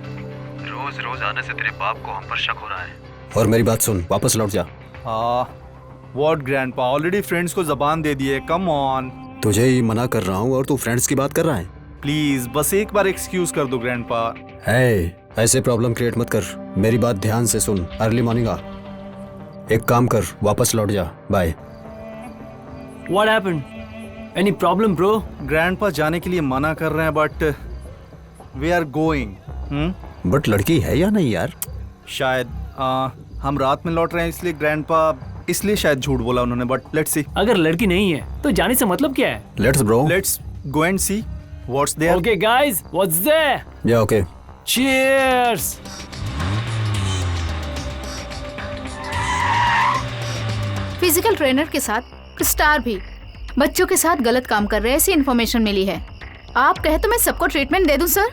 रोज रोज आने से तेरे बाप को हम पर शक हो रहा है। और मेरी बात सुन, वापस लौट जा। What, Grandpa? Already friends को जबान दे दिए। Come on. तुझे ही मना कर रहा हूँ और तू फ्रेंड्स की बात कर रहा है। प्लीज बस एक बार एक्सक्यूज कर दो, ग्रैंडपा। हे, ऐसे प्रॉब्लम क्रिएट मत कर। मेरी बात ध्यान से सुन। अर्ली मॉर्निंग आ। एक काम कर, वापस लौट जा। Bye. What happened? Any problem, bro? Grandpa जाने के लिए मना कर रहे हैं, but we are going. But लड़की है या नहीं यार? शायद हम रात में लौट रहे हैं, इसलिए ग्रैंडपा, इसलिए शायद झूठ बोला उन्होंने, बट लेट्स सी। अगर लड़की नहीं है तो जाने से मतलब क्या है? Let's bro. Let's go and see what's there. Okay, guys, what's there? Yeah okay. Cheers! Physical trainer के साथ स्टार भी बच्चों के साथ गलत काम कर रहे हैं, ऐसी इन्फॉर्मेशन मिली है। आप कहे तो मैं सबको ट्रीटमेंट दे दूं सर?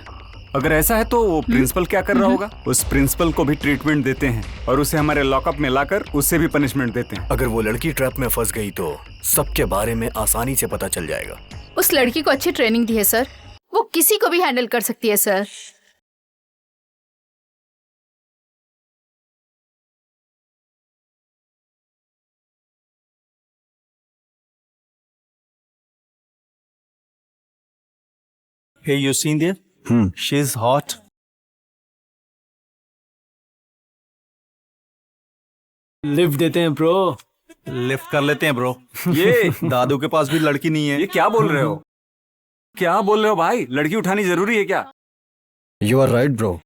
अगर ऐसा है तो वो प्रिंसिपल क्या कर रहा होगा? उस प्रिंसिपल को भी ट्रीटमेंट देते हैं और उसे हमारे लॉकअप में लाकर उससे भी पनिशमेंट देते हैं। अगर वो लड़की ट्रैप में फंस गई तो सबके बारे में आसानी से पता चल जाएगा। उस लड़की को अच्छी ट्रेनिंग दी है सर, वो किसी को भी हैंडल कर सकती है sir. Hey, you seen there? She's hot. Lift देते हैं ब्रो। लिफ्ट कर लेते हैं ब्रो। ये दादू के पास भी लड़की नहीं है। ये क्या बोल रहे हो? क्या बोल रहे हो भाई? लड़की उठानी जरूरी है क्या? You are right bro.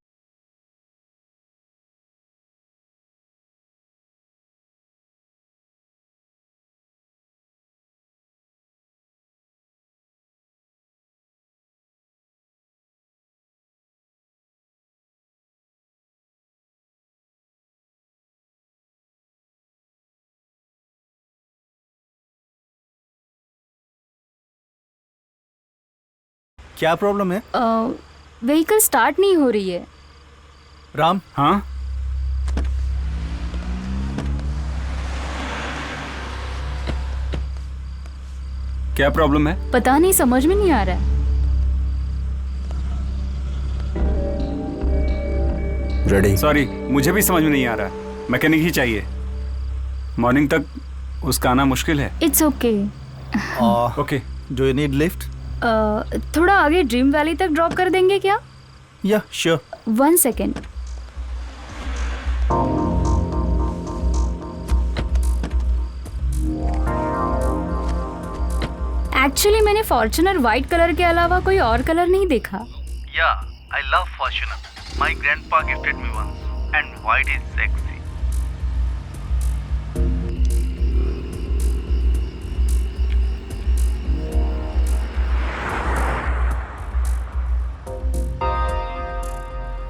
क्या प्रॉब्लम है? व्हीकल स्टार्ट नहीं हो रही है। राम। हाँ, क्या प्रॉब्लम है? पता नहीं, समझ में नहीं आ रहा है। रेडी? सॉरी, मुझे भी समझ में नहीं आ रहा है। मैकेनिक ही चाहिए। मॉर्निंग तक उसका आना मुश्किल है। It's okay. Okay. Do you need lift? थोड़ा आगे ड्रीम वैली तक ड्रॉप कर देंगे क्या? Yeah sure. 1 सेकेंड। एक्चुअली मैंने फॉर्च्यूनर व्हाइट कलर के अलावा कोई और कलर नहीं देखा। Yeah I love Fortuner. My grandpa gifted me once and white is sexy.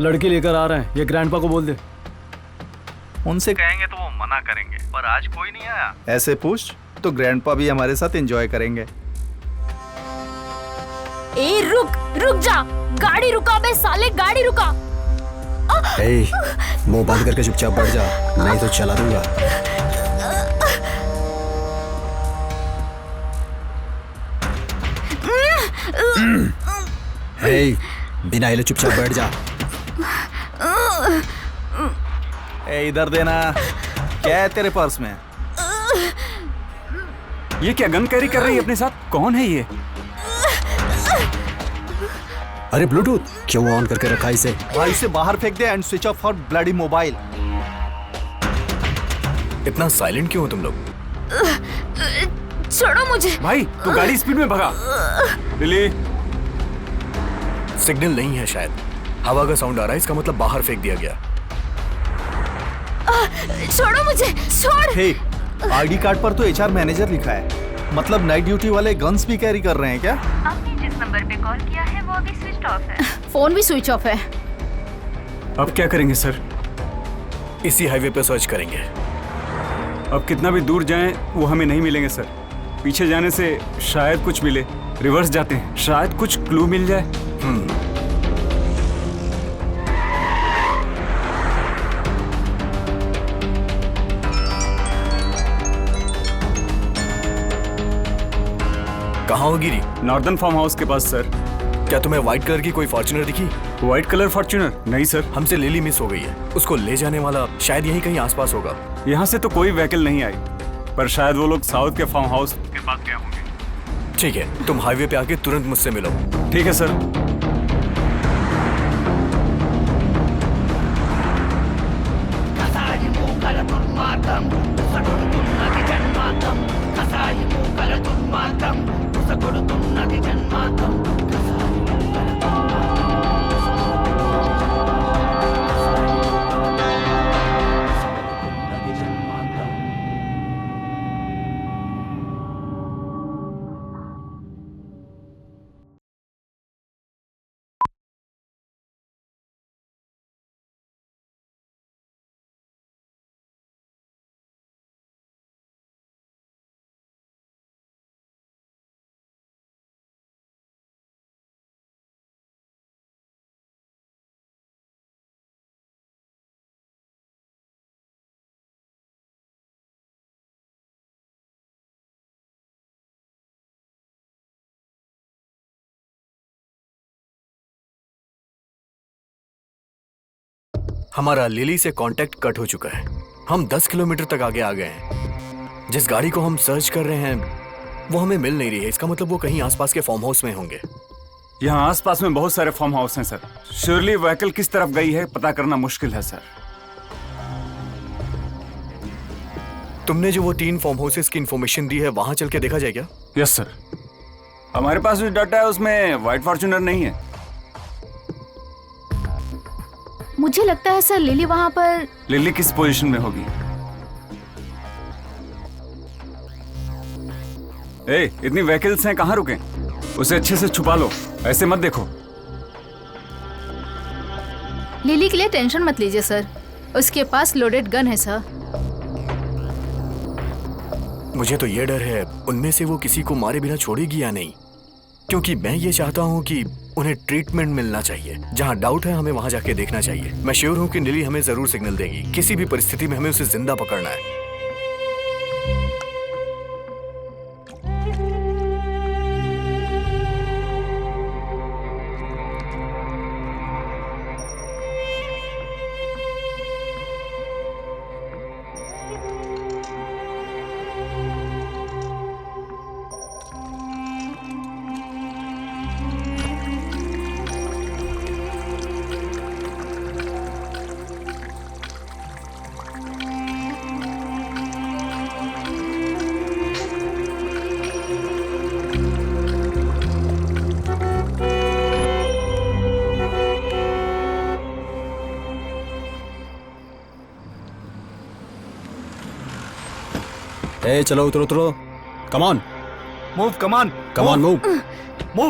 लड़की लेकर आ रहे हैं, ये ग्रैंडपा को बोल दे। उनसे कहेंगे तो वो मना करेंगे, पर आज कोई नहीं आया। ऐसे पूछ तो ग्रैंडपा भी हमारे साथ एंजॉय करेंगे। ए रुक जा, गाड़ी रुका बे साले, गाड़ी रुका। ए, मुंह बंद करके चुपचाप बैठ जा, नहीं तो चला दूंगा। ए, बिना हिले चुपचाप बैठ जा। ए, इधर देना। क्या है तेरे पर्स में? ये क्या गन कैरी कर रही है अपने साथ? कौन है ये? अरे ब्लूटूथ क्यों ऑन करके रखा इसे? भाई इसे बाहर फेंक दे and switch off for bloody mobile. इतना साइलेंट क्यों हो तुम लोग? छोड़ो मुझे। भाई तू गाड़ी स्पीड में भगा। लिली, सिग्नल नहीं है शायद। हवा का साउंड आ रहा है, इसका मतलब बाहर फेंक दिया गया। छोड़ो मुझे, छोड़। हे, आईडी कार्ड पर तो एचआर मैनेजर लिखा है। मतलब नाइट ड्यूटी वाले गन्स भी कैरी कर रहे हैं क्या? आपने जिस नंबर पे कॉल किया है वो अभी स्विच ऑफ है। फोन भी स्विच ऑफ है। अब क्या करेंगे सर? इसी हाईवे पे सर्च करेंगे। अब कितना भी दूर जाएं वो हमें नहीं मिलेंगे सर। पीछे जाने से शायद कुछ मिले, रिवर्स जाते हैं शायद कुछ क्लू मिल जाए। कहाँ हो गिरी? नॉर्दर्न फार्म हाउस के पास सर। क्या तुम्हें व्हाइट कलर की कोई फॉर्च्यूनर दिखी? White colour Fortuner? नहीं सर। हमसे लिली मिस हो गई है, उसको ले जाने वाला शायद यहीं कहीं आसपास होगा। यहाँ से तो कोई व्हीकल नहीं आई, पर शायद वो लोग साउथ के फार्म हाउस के पास गए होंगे। ठीक है, तुम हाईवे पे आके तुरंत मुझसे मिलो। ठीक है सर। हमारा लिली से कांटेक्ट कट हो चुका है। हम 10 किलोमीटर तक आगे आ गए हैं। जिस गाड़ी को हम सर्च कर रहे हैं वो हमें मिल नहीं रही है। इसका मतलब वो कहीं आसपास के फार्म हाउस में होंगे। यहाँ आसपास में बहुत सारे फार्म हाउस हैं सर। श्योरली व्हीकल किस तरफ गई है पता करना मुश्किल है सर। तुमने जो वो 3 फार्म हाउसेस की इंफॉर्मेशन दी है वहां चल के देखा जाए क्या? Yes sir. हमारे पास जो डाटा है उसमें व्हाइट फॉर्च्यूनर नहीं है। मुझे लगता है सर लिली वहाँ पर। लिली किस पोजीशन में होगी? इतनी व्हीकल्स हैं, कहाँ रुके? उसे अच्छे से छुपा लो, ऐसे मत देखो। लिली के लिए टेंशन मत लीजिए सर, उसके पास लोडेड गन है सर। मुझे तो ये डर है उनमें से वो किसी को मारे बिना छोड़ेगी या नहीं, क्योंकि मैं ये चाहता हूँ कि उन्हें ट्रीटमेंट मिलना चाहिए। जहाँ डाउट है हमें वहाँ जाके देखना चाहिए। मैं श्योर हूँ कि लिली हमें जरूर सिग्नल देगी। किसी भी परिस्थिति में हमें उसे जिंदा पकड़ना है। ए चलो उतरो उतरो। Come on move, come on, come on move move.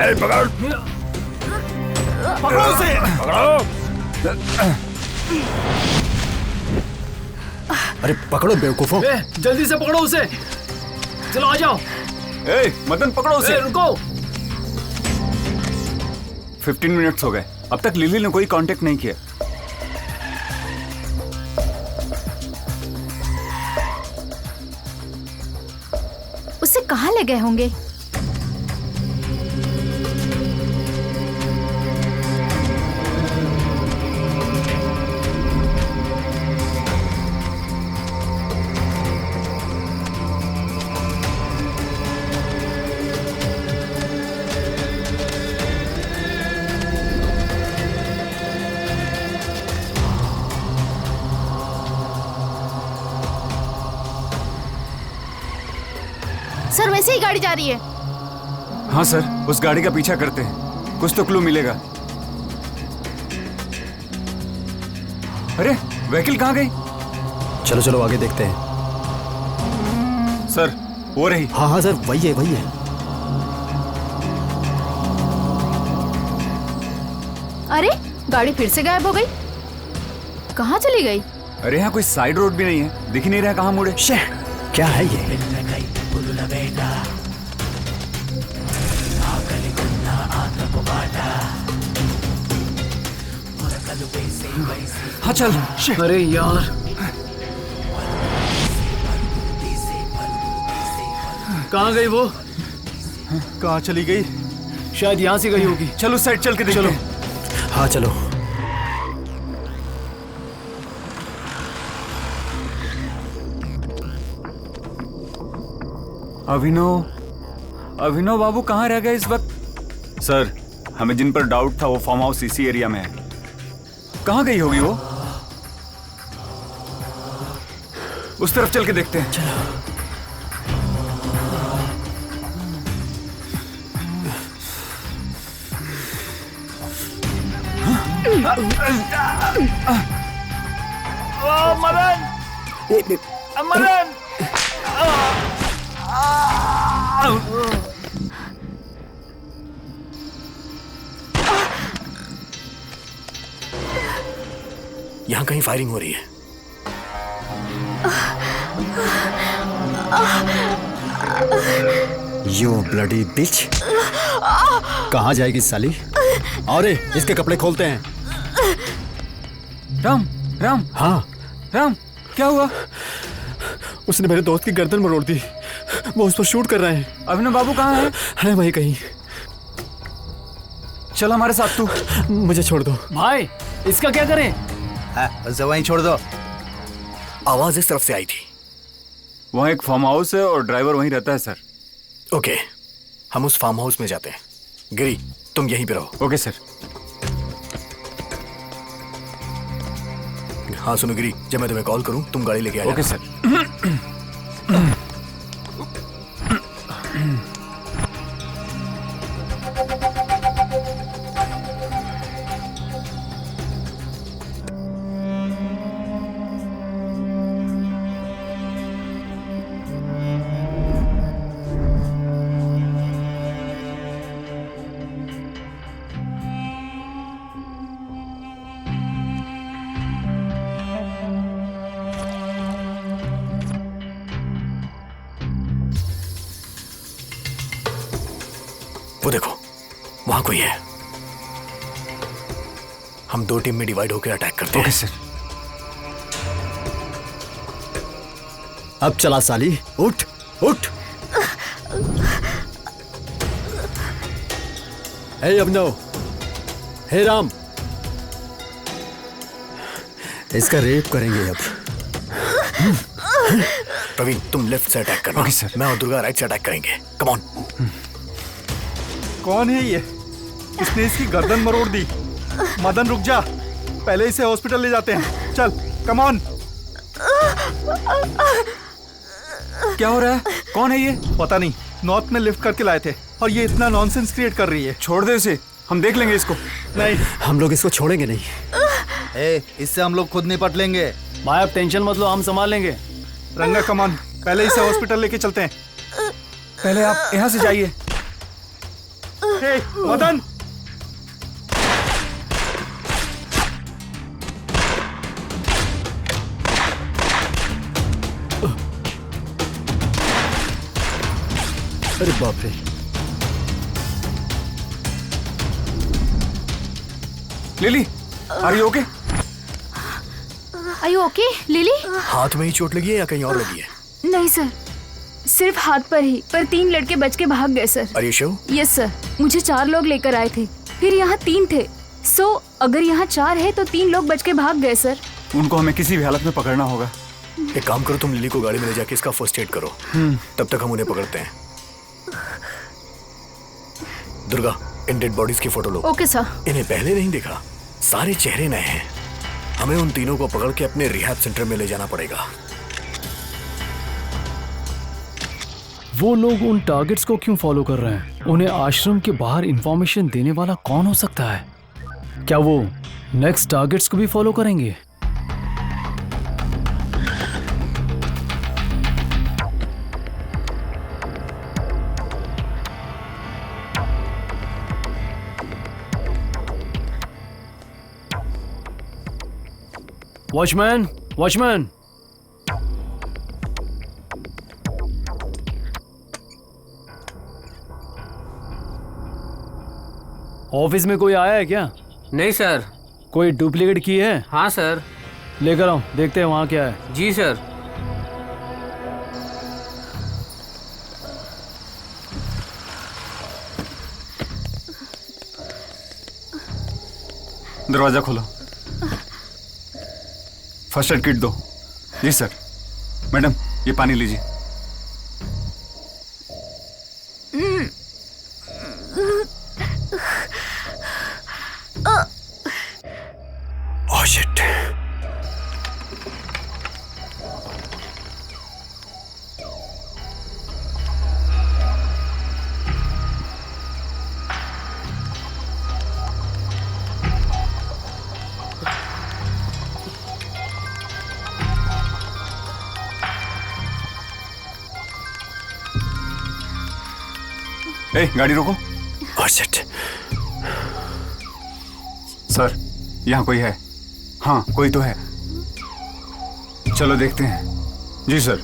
ए पकड़, पकड़ो उसे, पकड़ो। अरे पकड़ो बेवकूफों। जल्दी से पकड़ो उसे। चलो आ जाओ। मदन पकड़ो उसे। रुको। 15 मिनट्स हो गए, अब तक लिली ने कोई कांटेक्ट नहीं किया। उसे कहाँ ले गए होंगे? सर वैसे ही गाड़ी जा रही है। हाँ सर, उस गाड़ी का पीछा करते हैं, कुछ तो क्लू मिलेगा। अरे व्हीकल कहाँ गई? चलो चलो आगे देखते हैं। सर वो रही। हाँ हाँ सर, वही है वही है। अरे गाड़ी फिर से गायब हो गई, कहाँ चली गई? अरे यहाँ कोई साइड रोड भी नहीं है, दिख ही नहीं रहा कहाँ मुड़े। क्या है ये? हाँ चल। अरे यार, कहाँ गई वो? कहाँ चली गई? शायद यहाँ से गई होगी। चल उस साइड चल के देखते हैं। हाँ चलो। अभिनव बाबू कहाँ रह गए इस वक्त? सर हमें जिन पर डाउट था वो फार्म हाउस इसी एरिया में है। कहाँ गई होगी वो? उस तरफ चल के देखते हैं। चलो। मदन, मदन। यहाँ कहीं फायरिंग हो रही है। यू ब्लडी बिच। कहाँ जाएगी साली? अरे इसके कपड़े खोलते हैं। राम राम। हाँ राम, क्या हुआ? उसने मेरे दोस्त की गर्दन मरोड़ दी, वो उस पर शूट कर रहे हैं। अभिनव बाबू कहाँ है? है वहीं कहीं। चल हमारे साथ तू। मुझे छोड़ दो भाई, इसका क्या करें? बस वहीं छोड़ दो। आवाज इस तरफ से आई थी। वहाँ एक फार्म हाउस है और ड्राइवर वहीं रहता है सर। ओके, हम उस फार्म हाउस में जाते हैं। गिरी, तुम यहीं पे रहो। Okay sir. हाँ सुनो गिरी, जब मैं तुम्हें कॉल करूं तुम गाड़ी लेके आ जाना। Okay sir. वो देखो, वहां कोई है। हम दो टीम में डिवाइड होकर अटैक करते हैं। Okay sir. अब चला साली, उठ उठ। हे अभिनव, हे राम, इसका रेप करेंगे अब। प्रवीण, तुम लेफ्ट से अटैक करना। Okay sir. मैं और दुर्गा राइट से अटैक करेंगे। Come on. कौन है ये? इसने इसकी गर्दन मरोड़ दी। मदन रुक जा, पहले इसे हॉस्पिटल ले जाते हैं। चल कम ऑन। क्या हो रहा है? कौन है ये? पता नहीं, नॉर्थ में लिफ्ट करके लाए थे और ये इतना नॉनसेंस क्रिएट कर रही है। छोड़ दे उसे, हम देख लेंगे इसको। नहीं, हम लोग इसको छोड़ेंगे नहीं। इससे हम लोग खुद निपट लेंगे। भाई आप टेंशन मत लो, हम संभाल लेंगे। रंगा कम ऑन, पहले इसे हॉस्पिटल लेके चलते हैं। पहले आप यहाँ से जाइए। हे मदन, अरे बाप रे। Lily, are you okay? Are you okay Lily? हाथ में ही चोट लगी है या कहीं और लगी है? नहीं सर, सिर्फ हाथ पर ही, पर 3 लड़के बच के भाग गए sir. Are you sure? Yes sir, मुझे 4 लोग लेकर आए थे, फिर यहाँ 3 थे। सो अगर यहाँ 4 है तो 3 लोग बच के भाग गए सर। उनको हमें किसी भी हालत में पकड़ना होगा। एक काम करो, तुम लिली को गाड़ी में ले जाके इसका फर्स्ट एड करो। तब तक हम उन्हें पकड़ते हैं। दुर्गा, इन डेड बॉडीज की फोटो लो। Okay sir. इन्हें पहले नहीं देखा, सारे चेहरे नए हैं। हमें उन तीनों को पकड़ के अपने रिहैब सेंटर में ले जाना पड़ेगा। वो लोग उन टारगेट्स को क्यों फॉलो कर रहे हैं? उन्हें आश्रम के बाहर इंफॉर्मेशन देने वाला कौन हो सकता है? क्या वो नेक्स्ट टारगेट्स को भी फॉलो करेंगे? Watchman, watchman. ऑफिस में कोई आया है क्या? नहीं सर। कोई डुप्लीकेट की है? हाँ सर। लेकर आओ, देखते हैं वहाँ क्या है। जी सर। दरवाजा खोलो। फर्स्ट एड किट दो। जी सर। मैडम ये पानी लीजिए। Oh shit. ए, गाड़ी रोको। Oh shit. सर यहाँ कोई है? हाँ कोई तो है। चलो देखते हैं। जी सर।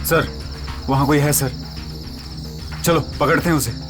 सर वहां कोई है सर। चलो पकड़ते हैं उसे।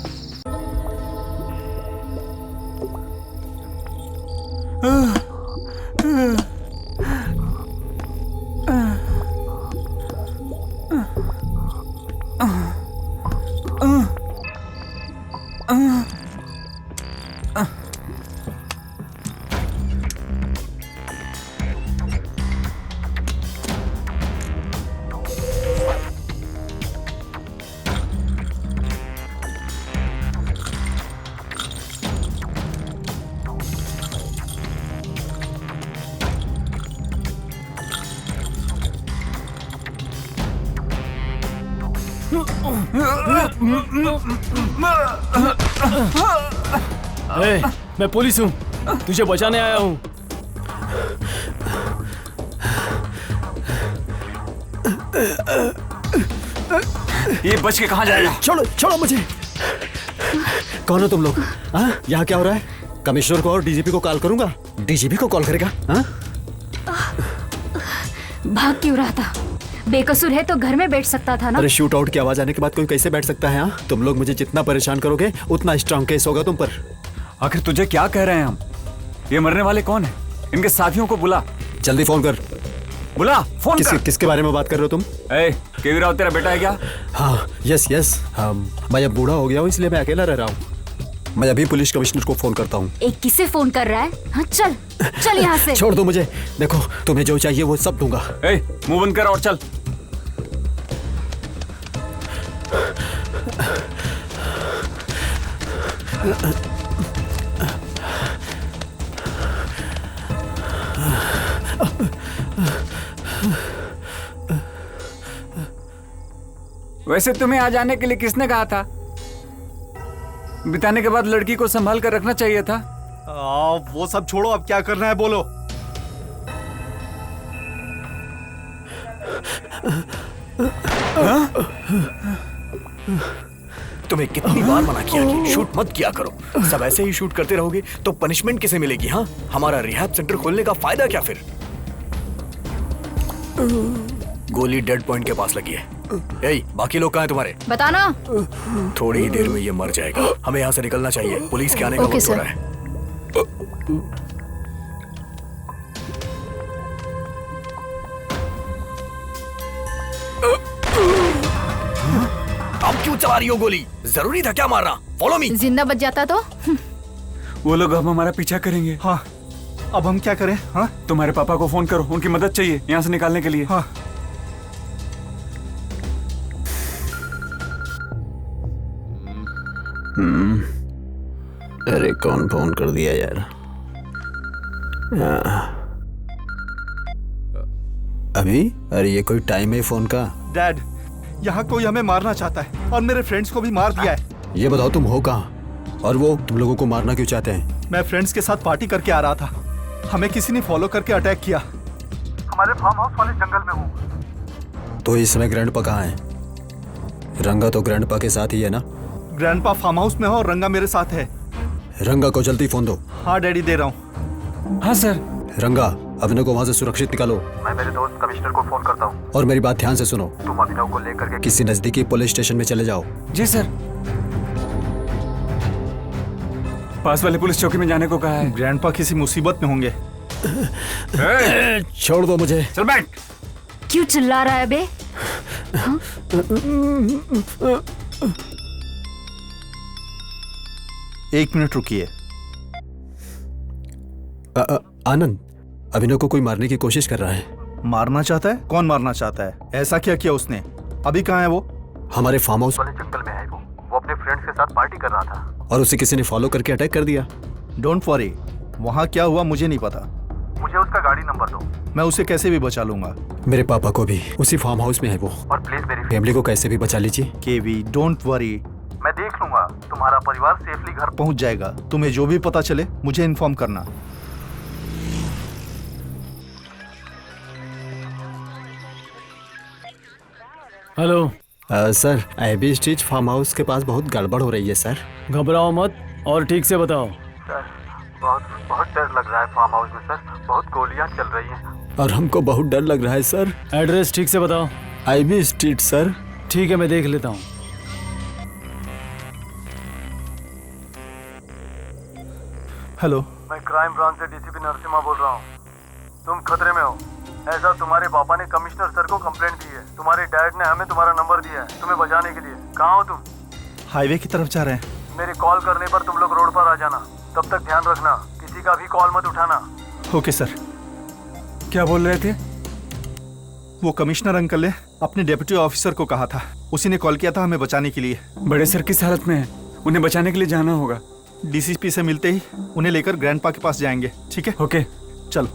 ए, मैं पुलिस हूँ, तुझे बचाने आया हूँ। ये बच के कहाँ जाएगा? छोड़ो छोड़ो मुझे। कौन हो तुम लोग? हाँ यहाँ क्या हो रहा है? कमिश्नर को और डीजीपी को कॉल करूंगा। डीजीपी को कॉल करेगा? हाँ भाग क्यों रहा था? बेकसूर है तो घर में बैठ सकता था ना। अरे शूट आउट की आवाज आने के बाद कोई कैसे बैठ सकता है? हाँ तुम लोग मुझे जितना परेशान करोगे उतना स्ट्रांग केस होगा तुम पर। आखिर तुझे क्या कह रहे हैं हम? ये मरने वाले कौन है? इनके साथियों को बुला। जल्दी फोन कर। बुला फोन कर। किसके बारे में बात कर रहे हो तुम? केवी राव तेरा बेटा है क्या? हाँ यस यस। मैं अब बूढ़ा हो गया हूँ इसलिए मैं अकेला रह रहा हूँ। मैं अभी पुलिस कमिश्नर को फोन करता हूँ। एक किसे फोन कर रहा है? हाँ चल चल यहाँ से। छोड़ दो मुझे। देखो तुम्हें जो चाहिए वो सब दूंगा। मुंह बंद कर और चल। वैसे तुम्हें आ जाने के लिए किसने कहा था? बिताने के बाद लड़की को संभाल कर रखना चाहिए था। वो सब छोड़ो, अब क्या करना है बोलो। तुम्हें कितनी बार मना किया कि शूट मत किया करो। सब ऐसे ही शूट करते रहोगे तो पनिशमेंट किसे मिलेगी? हाँ हमारा रिहैब सेंटर खोलने का फायदा क्या फिर? गोली डेड पॉइंट के पास लगी है। बाकी लोग कहाँ हैं तुम्हारे? बताना। थोड़ी ही देर में ये मर जाएगा। हमें यहाँ से निकलना चाहिए। पुलिस के आने का वक्त हो रहा है। अब क्यों चला रही हो गोली? जरूरी था क्या मारना? Follow me. जिंदा बच जाता तो? वो लोग अब हमारा पीछा करेंगे। हाँ अब हम क्या करें? हाँ तुम्हारे पापा को फोन करो, उनकी मदद चाहिए यहाँ से निकालने के लिए। हाँ अरे कौन फोन कर दिया यार? अभी? अरे ये कोई टाइम है फोन का? डैड यहाँ कोई हमें मारना चाहता है और मेरे फ्रेंड्स को भी मार दिया है। ये बताओ तुम हो कहाँ? और वो तुम लोगों को मारना क्यों चाहते हैं? मैं फ्रेंड्स के साथ पार्टी करके आ रहा था, हमें किसी ने फॉलो करके अटैक किया। हमारे फार्म हाउस वाले जंगल में हूँ। तो इस समय ग्रैंडपा कहाँ है? रंगा तो ग्रैंडपा के साथ ही है ना? ग्रैंडपा फार्म हाउस में हो और रंगा मेरे साथ है। रंगा को जल्दी फोन दो। हाँ डैडी, दे रहा हूँ। हाँ सर। रंगा, अभिनव को वहाँ से सुरक्षित निकालो। मैं मेरे दोस्त कमिश्नर को फोन करता हूँ। और मेरी बात ध्यान से सुनो, तुम अभिनव को लेकर के किसी नजदीकी पुलिस स्टेशन में चले जाओ। जी सर। पास वाले पुलिस चौकी में जाने को कहा है। ग्रैंडपा किसी मुसीबत में होंगे। छोड़ दो मुझे। चल बैठ। क्यों चिल्ला रहा है बे? हाँ? एक मिनट रुकिए। आनंद, अभिनव को कोई मारने की कोशिश कर रहा है। मारना चाहता है? कौन मारना चाहता है? ऐसा क्या किया उसने? अभी कहाँ है वो? हमारे फार्म हाउस वाले जंगल में है वो अपने फ्रेंड्स के साथ पार्टी कर रहा था और उसे किसी ने फॉलो करके अटैक कर दिया। डोंट वरी, वहाँ क्या हुआ मुझे नहीं पता। मुझे उसका गाड़ी नंबर दो। मैं उसे कैसे भी बचा लूंगा। मेरे पापा को भी उसी फार्म हाउस में है वो। और प्लीज मेरी फैमिली को कैसे भी बचा लीजिए। केवी, डोंट वरी, मैं देख लूंगा। तुम्हारा परिवार सेफली घर पहुंच जाएगा। तुम्हें जो भी पता चले मुझे इन्फॉर्म करना। Hello sir, AB street farm house के पास बहुत गड़बड़ हो रही है सर। घबराओ मत और ठीक से बताओ। सर, बहुत डर लग रहा है फार्म हाउस में सर। बहुत गोलियां चल रही हैं। और हमको बहुत डर लग रहा है सर। एड्रेस ठीक से बताओ। AB street sir. ठीक है, मैं देख लेता हूँ। हेलो, मैं क्राइम ब्रांच से डीसीपी नरसिम्हा बोल रहा हूँ। तुम खतरे में हो, ऐसा तुम्हारे पापा ने कमिश्नर सर को कंप्लेंट दी है। तुम्हारे डैड ने हमें तुम्हारा नंबर दिया है तुम्हें बचाने के लिए। कहाँ हो तुम? हाईवे की तरफ जा रहे हैं। मेरे कॉल करने पर तुम लोग रोड पर आ जाना। तब तक ध्यान रखना, किसी का भी कॉल मत उठाना। Okay sir. क्या बोल रहे थे? वो कमिश्नर अंकल ने अपने डेप्यूटी ऑफिसर को कहा था, उसी ने कॉल किया था हमें बचाने के लिए। बड़े सर किस हालत में है? उन्हें बचाने के लिए जाना होगा। डीसीपी से मिलते ही उन्हें लेकर ग्रैंडपा के पास जाएंगे। ठीक है? ओके चलो।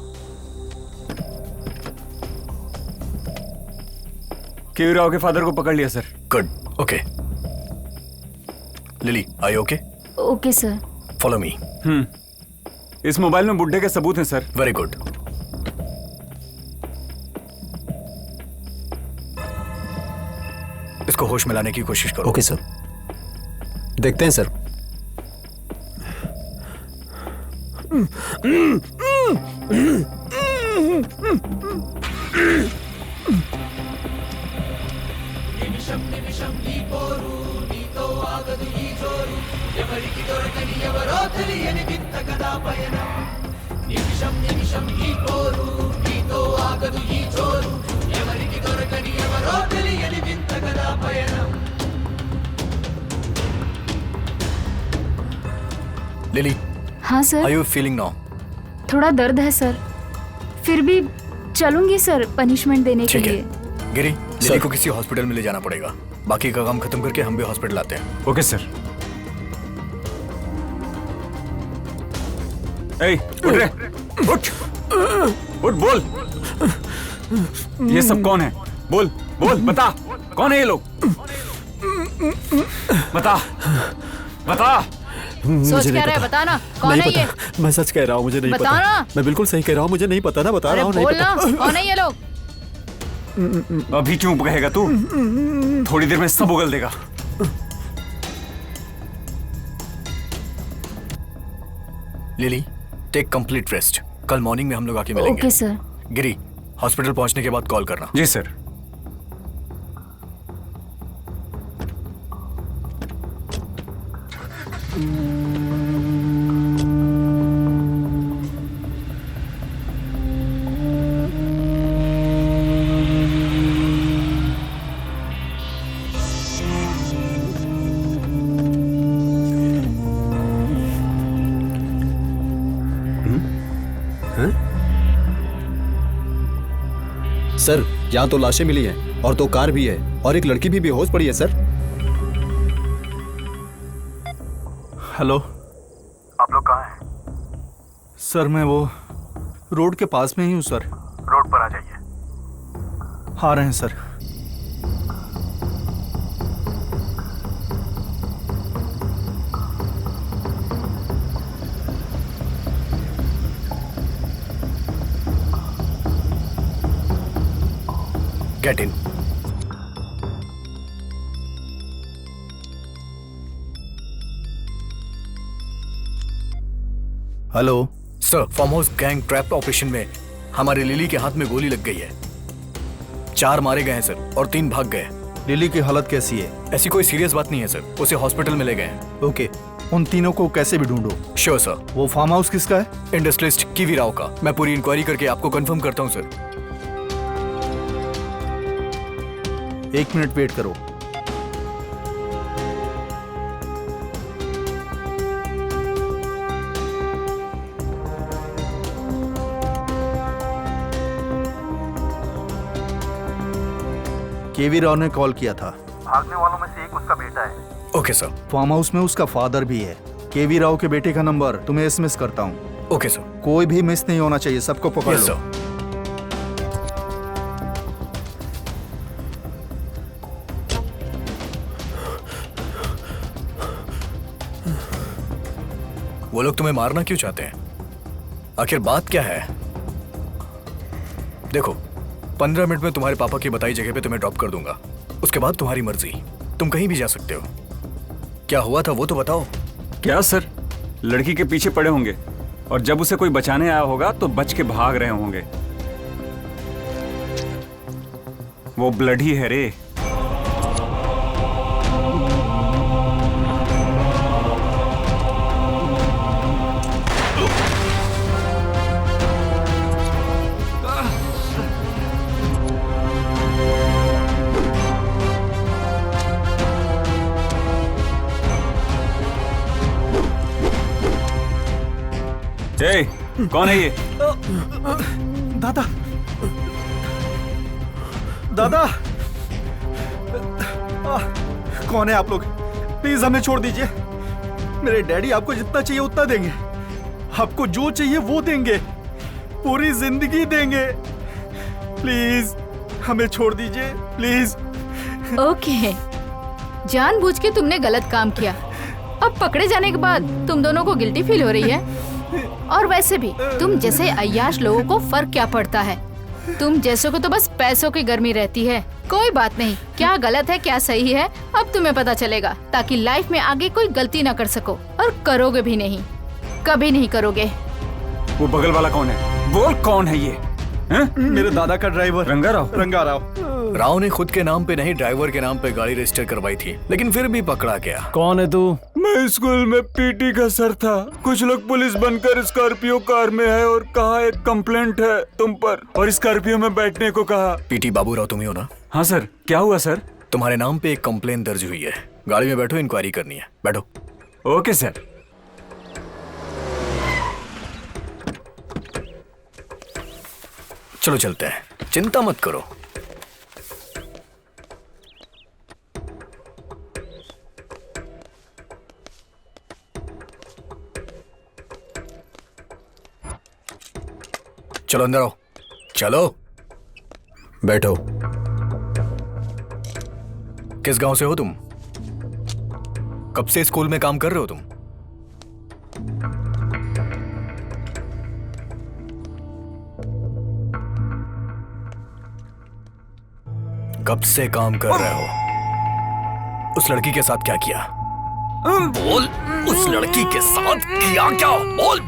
केवी राव के फादर को पकड़ लिया sir. Good, okay. Lily, are you okay? Okay sir. Follow me. इस मोबाइल में बुड्ढे के सबूत हैं सर। Very good. इसको होश में लाने की कोशिश करो। Okay sir. देखते हैं सर। लिली, हाँ sir. Are you feeling now? थोड़ा दर्द है सर, फिर भी चलूंगी सर पनिशमेंट देने के ठीक लिए। है गिरी, लिली को किसी हॉस्पिटल में ले जाना पड़ेगा। बाकी का काम खत्म करके हम भी हॉस्पिटल आते हैं। Okay sir. ए, उठ रे, उठ, उठ, बोल। ये सब कौन है? बोल, बोल, बता, कौन है ये लोग? बता, बता। सोच क्या रहा है? बता ना, कौन है ये? मैं सच कह रहा हूँ, मुझे नहीं बता पता। ना। मैं बिल्कुल सही कह रहा हूँ, मुझे नहीं पता ना, बता रहा हूँ, नहीं बोल पता। ना, कौन है ये लोग? अभी चुप रहेगा तू? थोड़ी देर में सब उगल देगा। Lily, take complete rest. कल मॉर्निंग में हम लोग आके मिलेंगे। Okay sir. गिरी, हॉस्पिटल पहुंचने के बाद कॉल करना। जी सर। सर, यहाँ तो लाशें मिली हैं और 2 कार भी है और एक लड़की भी बेहोश पड़ी है सर। हेलो, आप लोग कहाँ हैं? सर मैं वो रोड के पास में ही हूँ सर। रोड पर आ जाइए। आ रहे हैं sir. Get in. Hello sir, farm house gang trap operation में हमारे लिली के हाथ में गोली लग गई है। 4 मारे गए हैं सर और 3 भाग गए। लिली की हालत कैसी है? ऐसी कोई सीरियस बात नहीं है सर, उसे हॉस्पिटल में ले गए हैं। ओके, उन तीनों को कैसे भी ढूंढो। Sure sir. वो फार्म हाउस किसका है? इंडस्ट्रियलिस्ट कीवी राव का। मैं पूरी इंक्वायरी करके आपको कंफर्म करता हूं सर। 1 मिनट वेट करो। केवी राव ने कॉल किया था। भागने वालों में से एक उसका बेटा है। Okay sir. फार्म हाउस में उसका फादर भी है। केवी राव के बेटे का नंबर तुम्हें एसएमएस करता हूँ। Okay sir. कोई भी मिस नहीं होना चाहिए, सबको पकड़ लो। सर। वो लोग तुम्हें मारना क्यों चाहते हैं? आखिर बात क्या है? देखो, 15 मिनट में तुम्हारे पापा की बताई जगह पे तुम्हें ड्रॉप कर दूंगा। उसके बाद तुम्हारी मर्जी, तुम कहीं भी जा सकते हो। क्या हुआ था वो तो बताओ। क्या सर, लड़की के पीछे पड़े होंगे और जब उसे कोई बचाने आया होगा तो बच के भाग रहे होंगे। वो ब्लड ही है रे। ए, कौन है ये? दादा, दादा, कौन है आप लोग? प्लीज हमें छोड़ दीजिए। मेरे डैडी आपको जितना चाहिए उतना देंगे। आपको जो चाहिए वो देंगे, पूरी जिंदगी देंगे। प्लीज हमें छोड़ दीजिए, प्लीज। ओके, जानबूझ के तुमने गलत काम किया। अब पकड़े जाने के बाद तुम दोनों को गिल्टी फील हो रही है। और वैसे भी तुम जैसे अय्याश लोगों को फर्क क्या पड़ता है? तुम जैसों को तो बस पैसों की गर्मी रहती है। कोई बात नहीं, क्या गलत है क्या सही है अब तुम्हें पता चलेगा, ताकि लाइफ में आगे कोई गलती ना कर सको। और करोगे भी नहीं, कभी नहीं करोगे। वो बगल वाला कौन है? बोल, कौन है ये? मेरे दादा का ड्राइवर रंगा राव। रंगा राव। राव ने खुद के नाम पे नहीं, ड्राइवर के नाम पे गाड़ी रजिस्टर करवाई थी, लेकिन फिर भी पकड़ा गया। कौन है तू? मैं स्कूल में पीटी का सर था। कुछ लोग पुलिस बनकर स्कॉर्पियो कार में है और कहा एक कंप्लेंट है तुम पर, और स्कॉर्पियो में बैठने को कहा। पीटी बाबूराव तुम ही हो ना? हाँ सर। क्या हुआ सर? तुम्हारे नाम पे एक कंप्लेंट दर्ज हुई है। गाड़ी में बैठो, इंक्वायरी करनी है। बैठो। Okay sir. चलो चलते हैं, चिंता मत करो। चलो अंदर आओ। चलो बैठो। किस गांव से हो तुम? कब से स्कूल में काम कर रहे हो तुम? कब से काम कर रहे हो? उस लड़की के साथ क्या किया? बोल, उस लड़की के साथ किया क्या? बोल।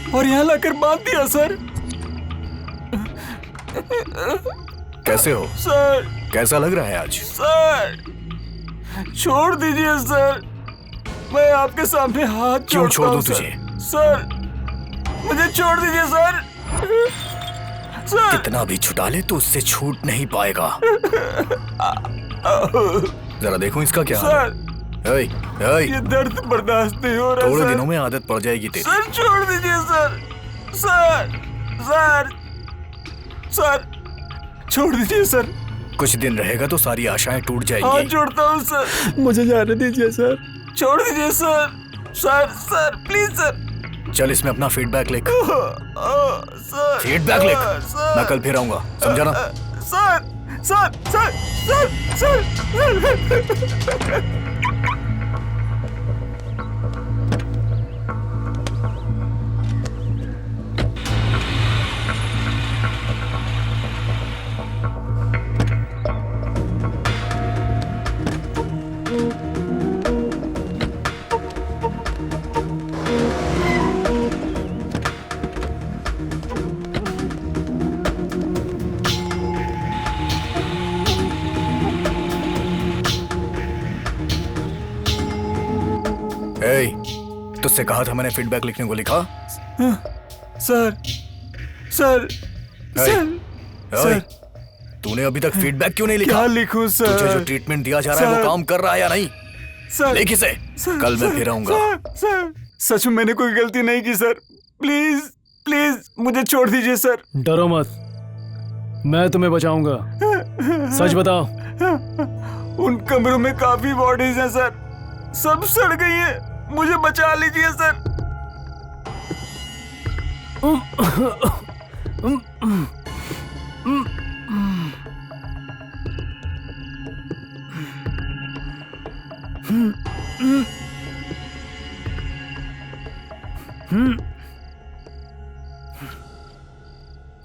और यहाँ लाकर बांध दिया सर। कैसे हो सर? कैसा लग रहा है आज? सर छोड़ दीजिए सर, मैं आपके सामने हाथ क्यों छोड़ दूं सर। तुझे? सर मुझे छोड़ दीजिए सर। सर कितना भी छुटा ले तो उससे छूट नहीं पाएगा। जरा देखो इसका क्या हाल है। ये दर्द बर्दाश्त नहीं हो रहा। थोड़े सर। दिनों में आदत पड़ जाएगी तेरी। सर छोड़ दीजिए सर। सर सर सर छोड़ दीजिए सर। कुछ दिन रहेगा तो सारी आशाएं टूट हाथ जाएंगी। जोड़ता हूँ सर। मुझे जाने दीजिए सर। छोड़ दीजिए sir. Sir sir please sir. चल इसमें अपना फीडबैक लिख। सर फीडबैक लिख। मैं कल फिर आऊंगा, समझा ना? Sir sir sir sir sir. तुझसे कहा था मैंने फीडबैक लिखने को लिखा? सर सर सर ओए, तूने अभी तक फीडबैक क्यों नहीं लिखा? क्या लिखूं सर? तुझे जो ट्रीटमेंट दिया जा रहा है वो काम कर रहा है या नहीं? सर लिख इसे। कल मैं फिर आऊंगा। सर सच में मैंने कोई गलती नहीं की सर। प्लीज प्लीज मुझे छोड़ दीजिए सर। डरो मत, मैं तुम्हें बचाऊंगा। सच बताओ। उन कमरों में काफी बॉडीज हैं सर, सब सड़ गई हैं। मुझे बचा लीजिए सर।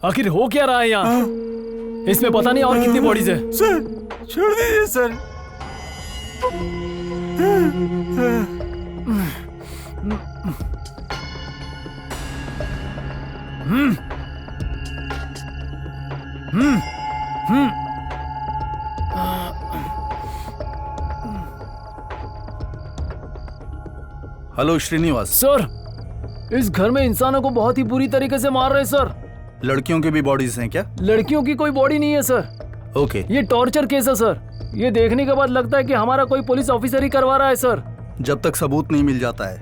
आखिर हो क्या रहा है यहाँ? इसमें पता नहीं और कितनी बॉडीज है। सर छोड़ दीजिए सर। हेलो श्रीनिवास। सर, इस घर में इंसानों को बहुत ही बुरी तरीके से मार रहे हैं सर। लड़कियों की भी बॉडीज हैं क्या? लड़कियों की कोई बॉडी नहीं है सर। ओके। ये टॉर्चर केस है सर। ये देखने के बाद लगता है कि हमारा कोई पुलिस ऑफिसर ही करवा रहा है सर। जब तक सबूत नहीं मिल जाता है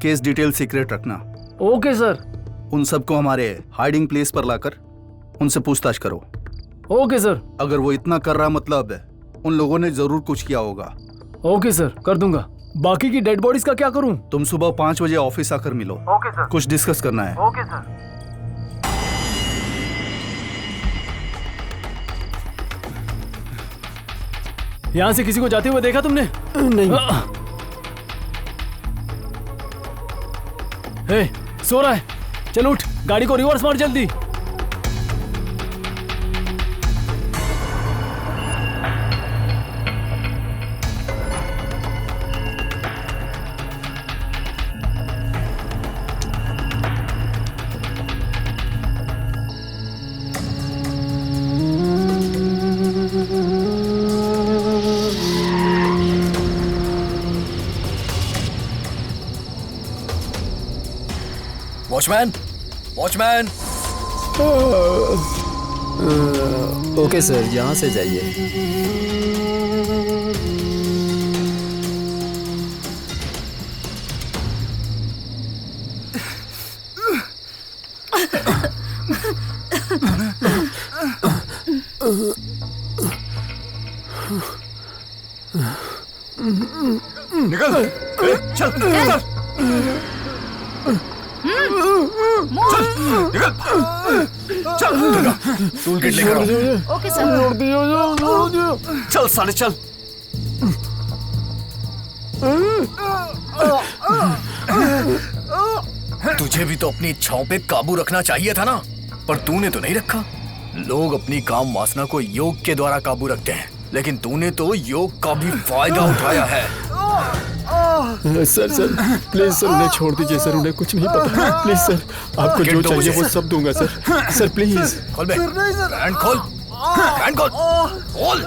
केस डिटेल सीक्रेट रखना। Okay sir. उन सबको हमारे हाइडिंग प्लेस पर लाकर उनसे पूछताछ करो। Okay sir. अगर वो इतना कर रहा मतलब उन लोगों ने जरूर कुछ किया होगा। ओके सर, कर दूंगा। बाकी की डेड बॉडीज का क्या करूं? तुम सुबह 5 बजे ऑफिस आकर मिलो। Okay sir. कुछ डिस्कस करना है। Okay sir. यहाँ से किसी को जाते हुए देखा तुमने? नहीं। हे, सो रहा है। चल उठ, गाड़ी को रिवर्स मार जल्दी। Watchman, watchman. ओके सर, यहाँ से जाइए। निकल। चल चल चल टूल किट लेकर आओ। Okay sir. चल साले चल। तुझे भी तो अपनी इच्छाओं पे काबू रखना चाहिए था ना, पर तूने तो नहीं रखा। लोग अपनी काम वासना को योग के द्वारा काबू रखते हैं, लेकिन तूने तो योग का भी फायदा उठाया है। सर सर प्लीज सर, उन्हें छोड़ दीजिए सर, उन्हें कुछ नहीं पता। प्लीज सर, आपको जो चाहिए वो सब दूंगा सर। Sir please. खोल बे, हैंड खोल, हैंड खोल, खोल,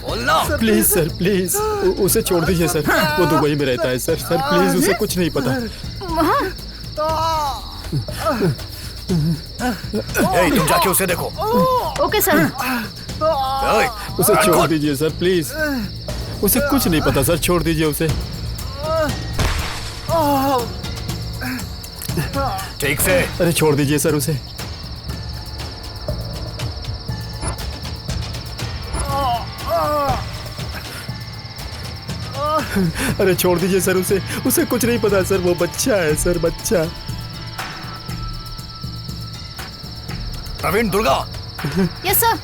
खोल ना। प्लीज सर प्लीज, उसे छोड़ दीजिए सर, वो दुबई में रहता है सर। सर प्लीज, उसे कुछ नहीं पता। तुम जाके उसे देखो। Okay sir. उसे छोड़ दीजिए सर प्लीज, उसे कुछ नहीं पता सर, छोड़ दीजिए उसे। ठीक से। अरे छोड़ दीजिए सर उसे। अरे छोड़ दीजिए सर उसे, उसे कुछ नहीं पता सर, वो बच्चा है सर, बच्चा। प्रवीण, दुर्गा। Yes sir.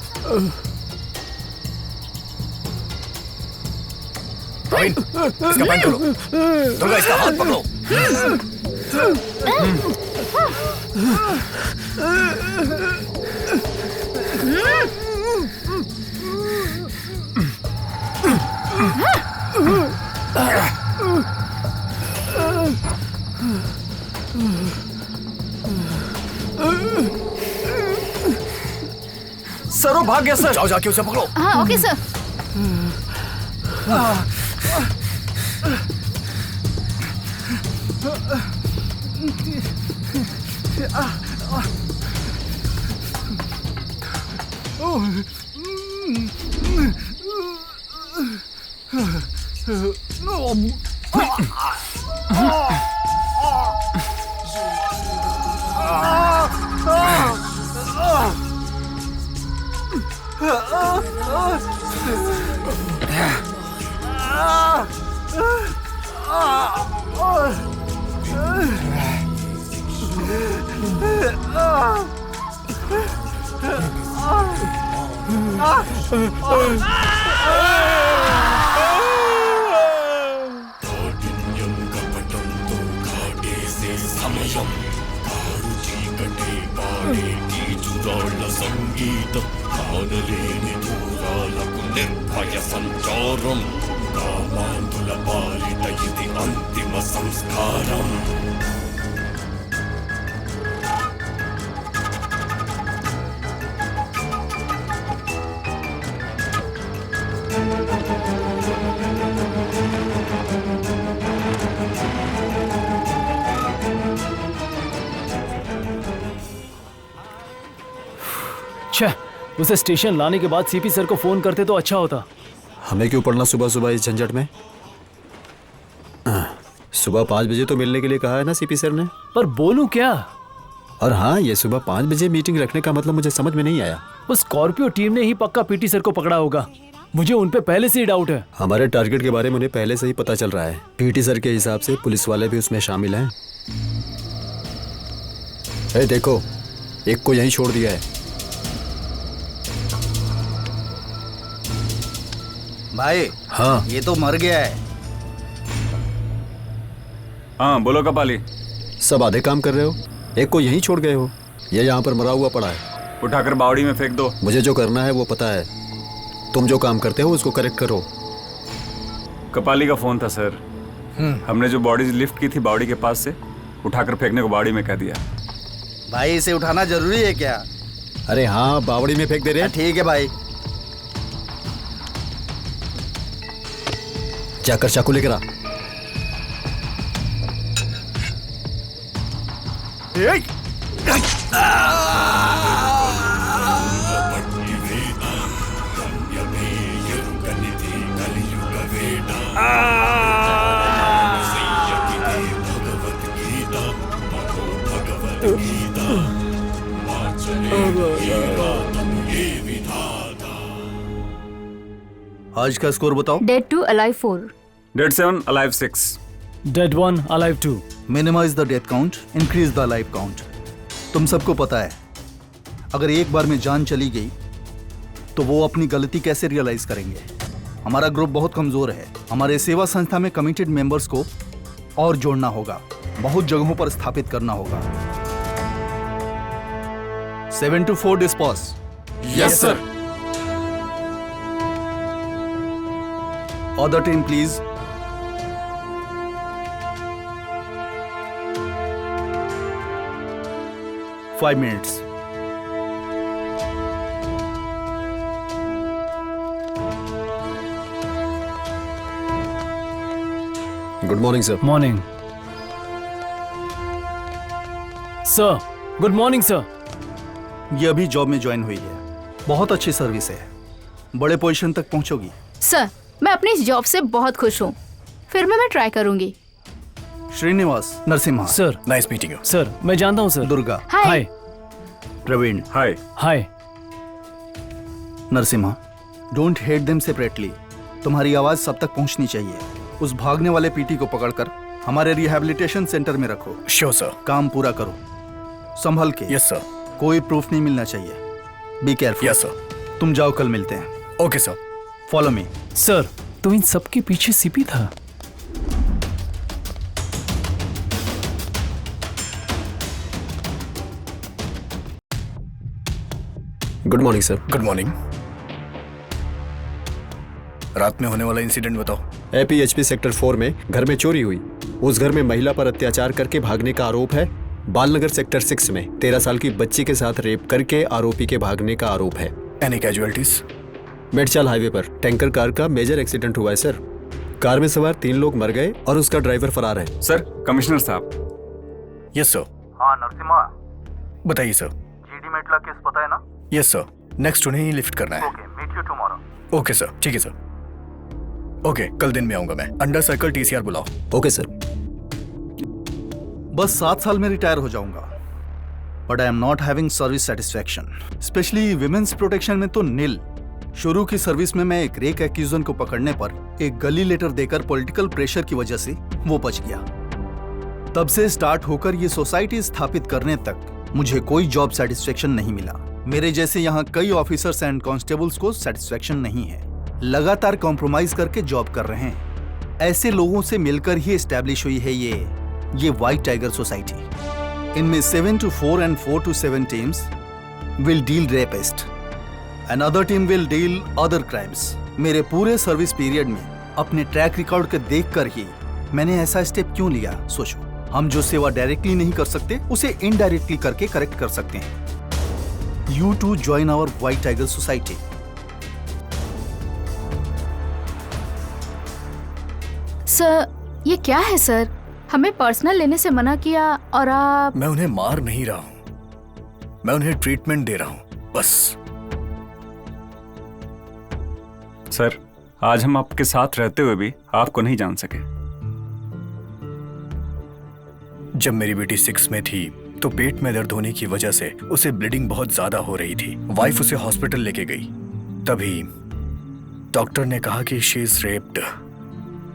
प्रवीण, इसका पैंट खोलो। दुर्गा, इसका हाथ पकड़ो। सर वो भाग गया सर। जाओ जाके उसे पकड़ो। हाँ ओके सर। छह, उसे स्टेशन लाने के बाद सीपी सर को फोन करते तो अच्छा होता। हमें क्यों पड़ना सुबह सुबह इस झंझट में? सुबह 5 बजे तो मिलने के लिए कहा है ना सीपी सर ने। पर बोलूं क्या? और हाँ, ये सुबह 5 बजे मीटिंग रखने का मतलब मुझे समझ में नहीं आया। उस स्कॉर्पियो टीम ने ही पक्का पीटी सर को पकड़ा होगा। मुझे उन पे पहले से ही डाउट है। हमारे टारगेट के बारे में उन्हें पहले से ही पता चल रहा है। पीटी सर के हिसाब से पुलिस वाले भी उसमें शामिल हैं। देखो, एक को यहीं छोड़ दिया है। भाई, हाँ, ये तो मर गया है। हाँ बोलो कपाली। सब आधे काम कर रहे हो, एक को यहीं छोड़ गए हो। ये यहाँ पर मरा हुआ पड़ा है। उठाकर बावड़ी में फेंक दो। मुझे जो करना है वो पता है। तुम जो काम करते हो उसको करेक्ट करो। कपाली का फोन था सर। हमने जो बॉडीज लिफ्ट की थी बावड़ी के पास से, उठाकर फेंकने को बावड़ी में कह दिया। भाई, इसे उठाना जरूरी है क्या? अरे हाँ, बावड़ी में फेंक दे रहे। ठीक है भाई। जाकर चाकू लेकर आ। आज का स्कोर बताओ। Dead 2 alive 4। Dead 7 alive 6। Dead 1 alive 2। Minimise the death count, increase the life count. तुम सबको पता है, अगर एक बार में जान चली गई तो वो अपनी गलती कैसे रियलाइज करेंगे। हमारा ग्रुप बहुत कमजोर है। हमारे सेवा संस्था में कमिटेड मेंबर्स को और जोड़ना होगा, बहुत जगहों पर स्थापित करना होगा। 7 to 4 dispose. Yes sir. Other team, please. Five minutes. Good morning sir. Morning sir. Good morning sir. ये अभी जॉब में ज्वाइन हुई है। बहुत अच्छी सर्विस है, बड़े पोजीशन तक पहुंचोगी। सर, मैं अपनी इस जॉब से बहुत खुश हूँ। फिर मैं ट्राई करूंगी। Srinivas Narasimha. Sir, nice meeting you. Sir मैं जानता हूँ sir. Durga. Hi. Praveen. Hi. Hi. Narasimha, don't hate them separately. तुम्हारी आवाज सब तक पहुंचनी चाहिए। उस भागने वाले पीटी को पकड़कर हमारे रिहैबिलिटेशन सेंटर में रखो। Sure sir. काम पूरा करो, संभल के। Yes sir. कोई प्रूफ नहीं मिलना चाहिए। Be careful. Yes sir. तुम जाओ, कल मिलते हैं। Okay sir. फॉलो मी। सर, तो इन सबके पीछे सीपी था। Good morning sir. Good morning. रात में होने वाला इंसिडेंट बताओ। APHP सेक्टर 4 में घर में चोरी हुई। उस घर में महिला पर अत्याचार करके भागने का आरोप है। बालनगर सेक्टर 6 में 13 साल की बच्ची के साथ रेप करके आरोपी के भागने का आरोप है। Any casualties? मेडचाल हाईवे पर टैंकर कार का मेजर एक्सीडेंट हुआ है सर। कार में सवार 3 लोग मर गए और उसका ड्राइवर फरार है। सर, कमिश्नर साहब, यस सर। हाँ नरसिम्हा, बताइए सर। जीडी मेटला केस पता है ना? यस सर, नेक्स्ट उन्हें ही लिफ्ट करना है। Okay, meet you tomorrow. Okay sir, ठीक है सर। ओके, कल दिन में आऊंगा मैं। अंडर सर्कल TCR बुलाओ। Okay sir. बस 7 साल में रिटायर हो जाऊंगा, but I am not having service satisfaction, specially women's protection में तो नील। शुरू की सर्विस में मैं एक रेक एक्यूजन को पकड़ने पर एक गली लेटर देकर पॉलिटिकल प्रेशर की वजह से वो बच गया। तब से स्टार्ट होकर ये सोसाइटी स्थापित करने तक मुझे कोई जॉब सेटिस्फैक्शन नहीं मिला। मेरे जैसे यहाँ कई ऑफिसर्स एंड कांस्टेबल्स को सेटिस्फैक्शन नहीं है, लगातार कॉम्प्रोमाइज करके जॉब कर रहे हैं। ऐसे लोगों से मिलकर ही एस्टैब्लिश हुई है ये व्हाइट टाइगर सोसाइटी। इनमें 7 to 4 and 4 to 7 teams will deal rapist, another team will deal other crimes। मेरे पूरे सर्विस पीरियड में अपने ट्रैक रिकॉर्ड को देखकर ही मैंने ऐसा स्टेप क्यों लिया। सोचो, हम जो सेवा डायरेक्टली नहीं कर सकते उसे इनडायरेक्टली करके करेक्ट कर सकते हैं। You too join our White Tiger Society। Sir, ये क्या है सर? हमें पर्सनल लेने से मना किया और आप। मैं उन्हें मार नहीं रहा हूं, मैं उन्हें ट्रीटमेंट दे रहा हूं बस। सर, आज हम आपके साथ रहते हुए भी आपको नहीं जान सके। जब मेरी बेटी 6 में थी तो पेट में दर्द होने की वजह से उसे ब्लीडिंग बहुत ज्यादा हो रही थी। वाइफ उसे हॉस्पिटल लेके गई, तभी डॉक्टर ने कहा कि she is raped.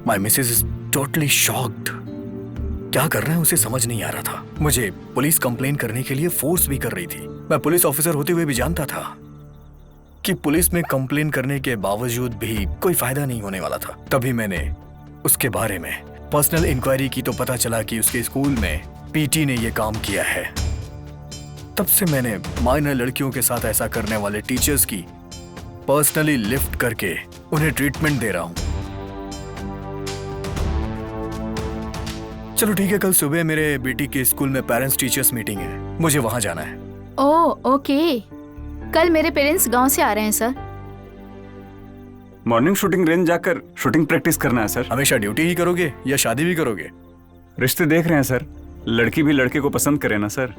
My Mrs is totally shocked. क्या करना है उसे समझ नहीं आ रहा था। मुझे पुलिस कंप्लेन करने के लिए फोर्स भी कर रही थी। मैं पुलिस ऑफिसर होते हुए भी जानता था कि पुलिस में कंप्लेन करने के बावजूद भी कोई फायदा नहीं होने वाला था। तभी मैंने उसके बारे में पर्सनल इंक्वायरी की तो पता चला कि उसके स्कूल में पीटी ने ये काम किया है। तब से मैंने माइनर लड़कियों के साथ ऐसा करने वाले टीचर्स की पर्सनली लिफ्ट करके उन्हें ट्रीटमेंट दे रहा हूं। चलो ठीक है, कल सुबह मेरे बेटी के स्कूल में पेरेंट्स टीचर्स मीटिंग है, मुझे वहां जाना है। ओह ओके, कल मेरे पेरेंट्स गांव से आ रहे हैं सर। मॉर्निंग शूटिंग रेंज जाकर शूटिंग प्रैक्टिस करना है सर। हमेशा ड्यूटी ही करोगे या शादी भी करोगे? रिश्ते देख रहे हैं सर, लड़की भी लड़के को पसंद करे ना सर।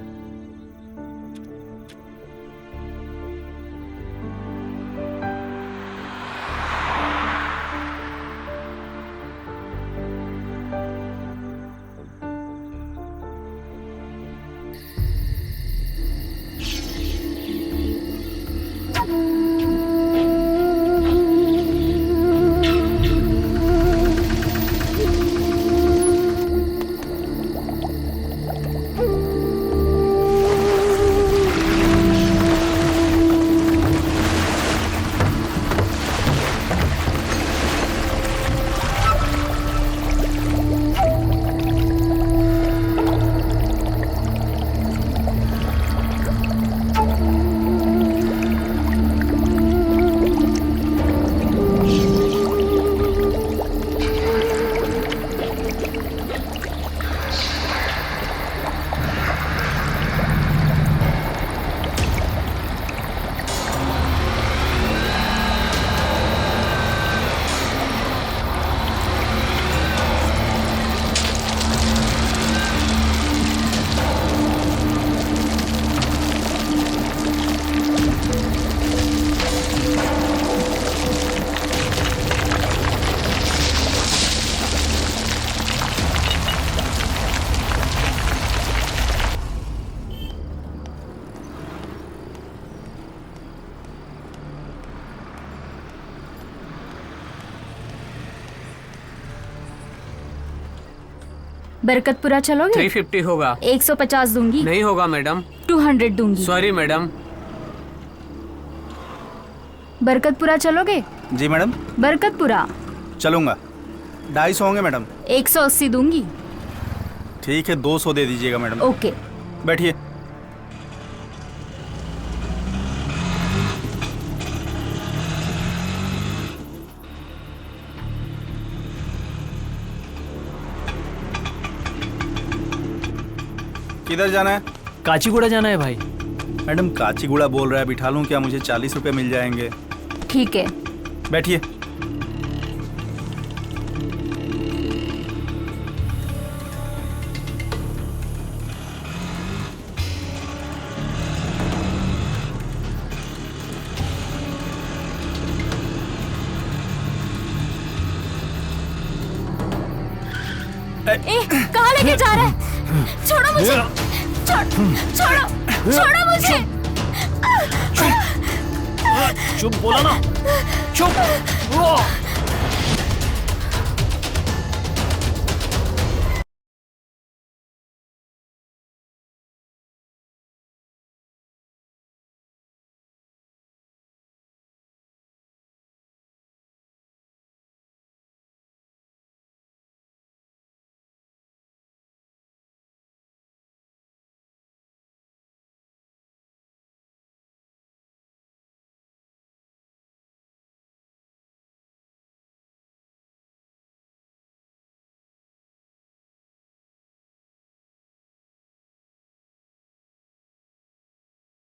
बरकतपुरा चलोगे? 350 होगा। 150 दूंगी। नहीं होगा मैडम। 200 दूंगी। Sorry madam. बरकतपुरा चलोगे? जी मैडम। बरकतपुरा चलूंगा। 250 होंगे मैडम। 180 दूंगी। ठीक है, 200 दे दीजिएगा मैडम। ओके, बैठिए। किधर जाना है? काचीगुड़ा जाना है भाई। मैडम काचीगुड़ा बोल रहा है, बिठा लूं क्या? मुझे 40 रुपए मिल जाएंगे। ठीक है। बैठिए। लेके जा रहा है? छोड़ो मुझे, छोड़ो मुझे। चुप बोला ना, चुप।